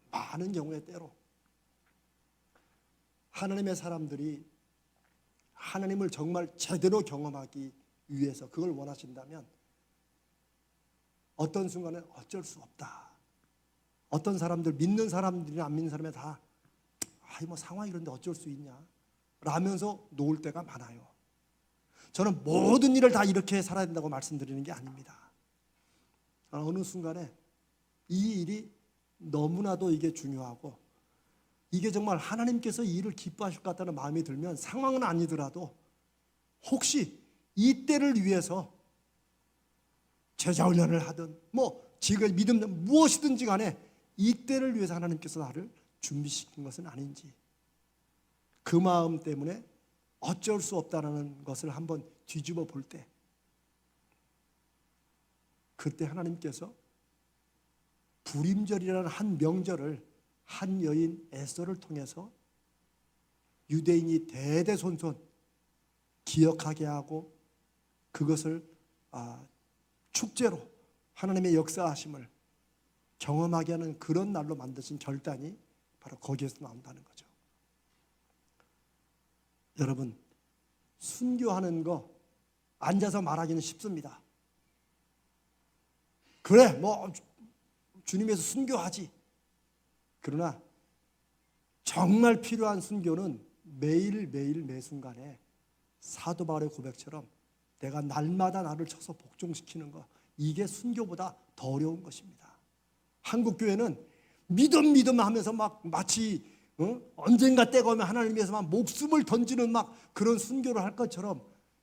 많은 경우에 때로 하나님의 사람들이 하나님을 정말 제대로 경험하기 위해서 그걸 원하신다면 어떤 순간에 어쩔 수 없다. 어떤 사람들, 믿는 사람들이나 안 믿는 사람이 다 뭐 상황이 그런데 어쩔 수 있냐 라면서 놓을 때가 많아요. 저는 모든 일을 다 이렇게 살아야 된다고 말씀드리는 게 아닙니다. 어느 순간에 이 일이 너무나도 이게 중요하고 이게 정말 하나님께서 이 일을 기뻐하실 것 같다는 마음이 들면 상황은 아니더라도 혹시 이 때를 위해서 제자훈련을 하든 지금 믿음 무엇이든지 간에 이 때를 위해서 하나님께서 나를 준비시킨 것은 아닌지 그 마음 때문에 어쩔 수 없다는 것을 한번 뒤집어 볼 때 그때 하나님께서 불임절이라는 한 명절을 한 여인 에스더를 통해서 유대인이 대대손손 기억하게 하고 그것을 축제로 하나님의 역사하심을 경험하게 하는 그런 날로 만드신 결단이 바로 거기에서 나온다는 거죠. 여러분, 순교하는 거 앉아서 말하기는 쉽습니다. 그래, 주님에서 순교하지. 그러나 정말 필요한 순교는 매일매일 매순간에 사도 바울의 고백처럼 내가 날마다 나를 쳐서 복종시키는 거, 이게 순교보다 더 어려운 것입니다. 한국 교회는 믿음 하면서 마치 언젠가 때가 오면 하나님 위해서 목숨을 던지는 그런 순교를 할 것처럼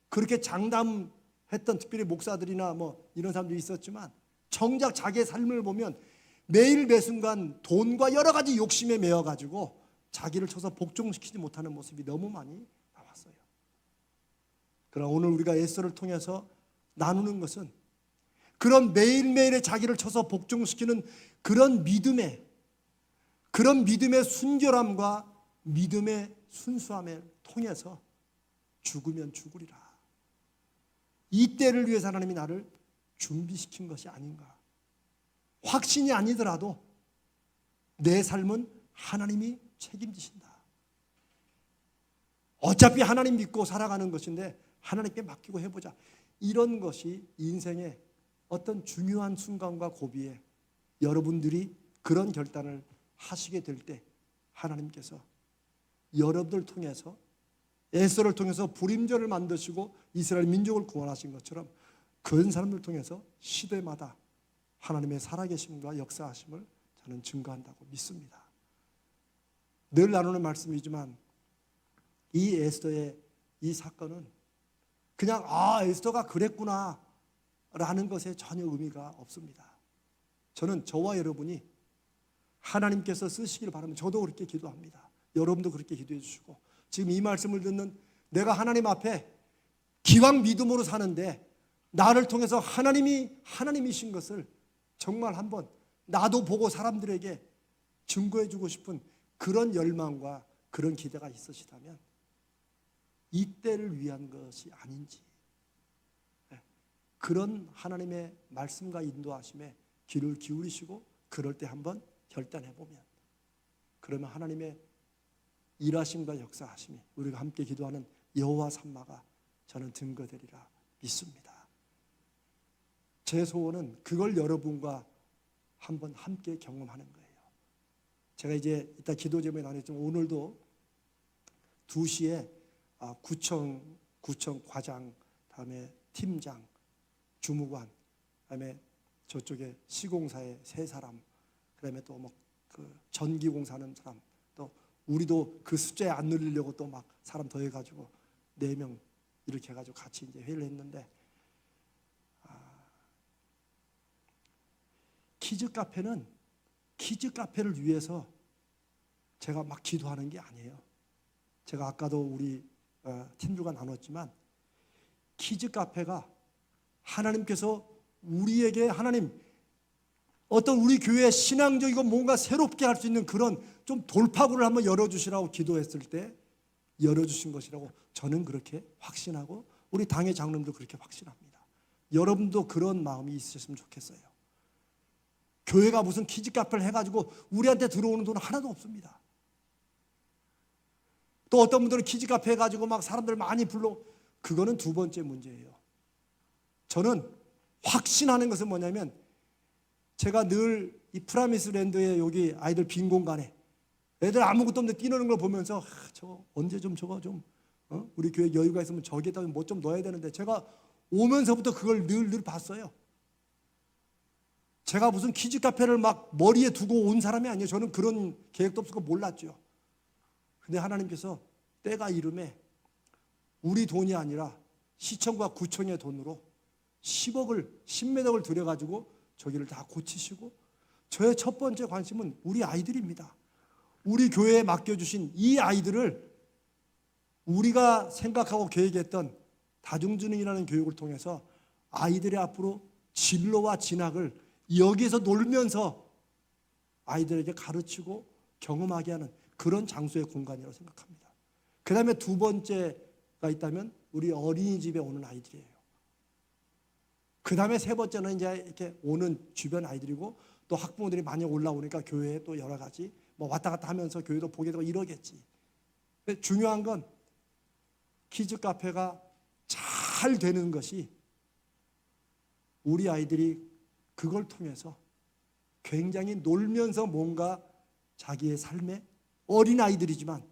그렇게 장담했던 특별히 목사들이나 이런 사람들이 있었지만 정작 자기의 삶을 보면 매일 매순간 돈과 여러 가지 욕심에 매여가지고 자기를 쳐서 복종시키지 못하는 모습이 너무 많이 나왔어요. 그러나 오늘 우리가 에스더를 통해서 나누는 것은 그런 매일매일의 자기를 쳐서 복종시키는 그런 믿음의 순결함과 믿음의 순수함을 통해서 죽으면 죽으리라. 이 때를 위해서 하나님이 나를 준비시킨 것이 아닌가. 확신이 아니더라도 내 삶은 하나님이 책임지신다. 어차피 하나님 믿고 살아가는 것인데 하나님께 맡기고 해보자. 이런 것이 인생의 어떤 중요한 순간과 고비에 여러분들이 그런 결단을 하시게 될 때 하나님께서 여러분들 통해서 에스더를 통해서 불임절을 만드시고 이스라엘 민족을 구원하신 것처럼 그런 사람들 통해서 시대마다 하나님의 살아계심과 역사하심을 저는 증거한다고 믿습니다. 늘 나누는 말씀이지만 이 에스더의 이 사건은 그냥 에스더가 그랬구나 라는 것에 전혀 의미가 없습니다. 저는 저와 여러분이 하나님께서 쓰시기를 바라면 저도 그렇게 기도합니다. 여러분도 그렇게 기도해 주시고 지금 이 말씀을 듣는 내가 하나님 앞에 기왕 믿음으로 사는데 나를 통해서 하나님이신 것을 정말 한번 나도 보고 사람들에게 증거해 주고 싶은 그런 열망과 그런 기대가 있으시다면 이 때를 위한 것이 아닌지 그런 하나님의 말씀과 인도하심에 귀를 기울이시고 그럴 때 한번 결단해 보면 그러면 하나님의 일하심과 역사하심이 우리가 함께 기도하는 여호와 삼마가 저는 증거되리라 믿습니다. 제 소원은 그걸 여러분과 한번 함께 경험하는 거예요. 제가 이제 이따 기도 제목에 나눴지만 오늘도 2시에 구청 과장, 다음에 팀장, 주무관, 그다음에 저쪽에 시공사에 3사람, 그다음에 또 그 전기공사하는 사람, 또 우리도 그 숫자에 안 늘리려고 또 사람 더 해가지고 4명 이렇게 해가지고 같이 이제 회의를 했는데 키즈 카페를 위해서 제가 기도하는 게 아니에요. 제가 아까도 우리 팀들과 나눴지만 키즈 카페가 하나님께서 우리에게 하나님 어떤 우리 교회의 신앙적이고 뭔가 새롭게 할 수 있는 그런 좀 돌파구를 한번 열어주시라고 기도했을 때 열어주신 것이라고 저는 그렇게 확신하고 우리 당의 장로님도 그렇게 확신합니다. 여러분도 그런 마음이 있으셨으면 좋겠어요. 교회가 무슨 키즈 카페를 해가지고 우리한테 들어오는 돈은 하나도 없습니다. 또 어떤 분들은 키즈 카페 해가지고 막 사람들 많이 불러, 그거는 두 번째 문제예요. 저는 확신하는 것은 뭐냐면 제가 늘 이 프라미스랜드에 여기 아이들 빈 공간에 애들 아무것도 없는데 뛰노는 걸 보면서 저거 언제 좀 저거 좀 우리 교회 여유가 있으면 저기에다 뭐 좀 넣어야 되는데 제가 오면서부터 그걸 늘 봤어요. 제가 무슨 키즈 카페를 막 머리에 두고 온 사람이 아니에요. 저는 그런 계획도 없었고 몰랐죠. 근데 하나님께서 때가 이름에 우리 돈이 아니라 시청과 구청의 돈으로 10몇억을 들여가지고 저기를 다 고치시고 저의 첫 번째 관심은 우리 아이들입니다. 우리 교회에 맡겨주신 이 아이들을 우리가 생각하고 계획했던 다중지능이라는 교육을 통해서 아이들의 앞으로 진로와 진학을 여기서 놀면서 아이들에게 가르치고 경험하게 하는 그런 장소의 공간이라고 생각합니다. 그 다음에 두 번째가 있다면 우리 어린이집에 오는 아이들이에요. 그 다음에 세 번째는 이제 이렇게 오는 주변 아이들이고 또 학부모들이 많이 올라오니까 교회에 또 여러 가지 뭐 왔다 갔다 하면서 교회도 보게 되고 이러겠지. 근데 중요한 건 키즈 카페가 잘 되는 것이 우리 아이들이 그걸 통해서 굉장히 놀면서 뭔가 자기의 삶에 어린 아이들이지만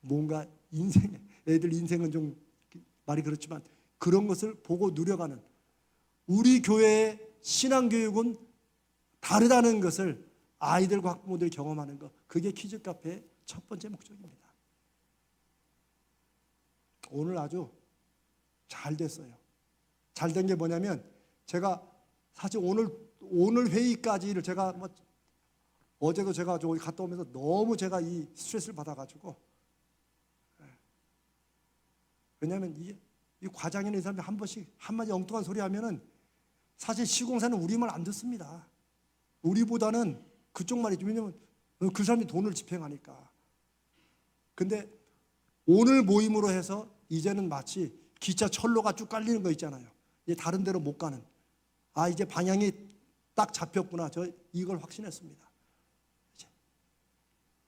뭔가 인생, 애들 인생은 좀 말이 그렇지만 그런 것을 보고 누려가는 우리 교회의 신앙교육은 다르다는 것을 아이들과 학부모들이 경험하는 것, 그게 키즈 카페의 첫 번째 목적입니다. 오늘 아주 잘 됐어요. 잘 된 게 뭐냐면 제가 사실 오늘 회의까지를 제가 뭐 어제도 제가 저기 갔다 오면서 너무 제가 이 스트레스를 받아가지고 왜냐하면 이 과장이나 이 사람이 한 번씩 한마디 엉뚱한 소리 하면은 사실 시공사는 우리 말 안 듣습니다. 우리보다는 그쪽 말이죠. 왜냐하면 그 사람이 돈을 집행하니까. 근데 오늘 모임으로 해서 이제는 마치 기차 철로가 쭉 깔리는 거 있잖아요. 이제 다른 데로 못 가는. 아, 이제 방향이 딱 잡혔구나. 저 이걸 확신했습니다.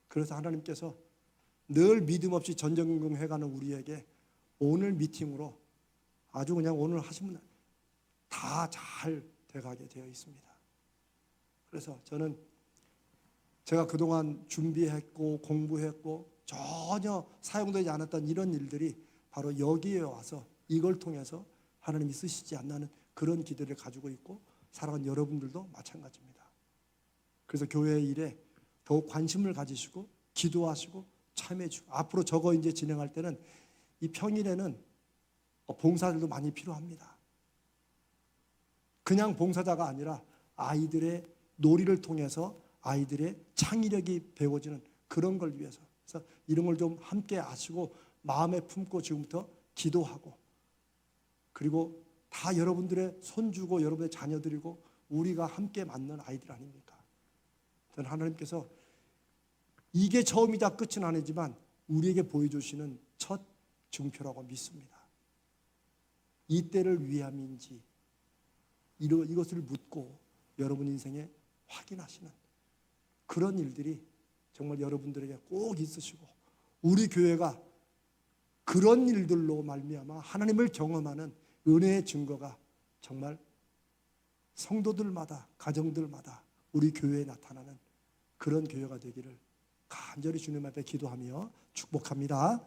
그래서 하나님께서 늘 믿음 없이 전전긍긍해가는 우리에게 오늘 미팅으로 아주 그냥 오늘 하시면 다 잘 돼가게 되어 있습니다. 그래서 저는 제가 그동안 준비했고 공부했고 전혀 사용되지 않았던 이런 일들이 바로 여기에 와서 이걸 통해서 하나님이 쓰시지 않나는 그런 기대를 가지고 있고 사랑하는 여러분들도 마찬가지입니다. 그래서 교회의 일에 더욱 관심을 가지시고 기도하시고 참여해 주고 앞으로 저거 이제 진행할 때는 이 평일에는 봉사들도 많이 필요합니다. 그냥 봉사자가 아니라 아이들의 놀이를 통해서 아이들의 창의력이 배워지는 그런 걸 위해서 그래서 이런 걸 좀 함께 아시고 마음에 품고 지금부터 기도하고 그리고 다 여러분들의 손주고 여러분의 자녀들이고 우리가 함께 맞는 아이들 아닙니까? 저는 하나님께서 이게 처음이자 끝은 아니지만 우리에게 보여주시는 첫 증표라고 믿습니다. 이때를 위함인지 이것을 묻고 여러분 인생에 확인하시는 그런 일들이 정말 여러분들에게 꼭 있으시고 우리 교회가 그런 일들로 말미암아 하나님을 경험하는 은혜의 증거가 정말 성도들마다 가정들마다 우리 교회에 나타나는 그런 교회가 되기를 간절히 주님 앞에 기도하며 축복합니다.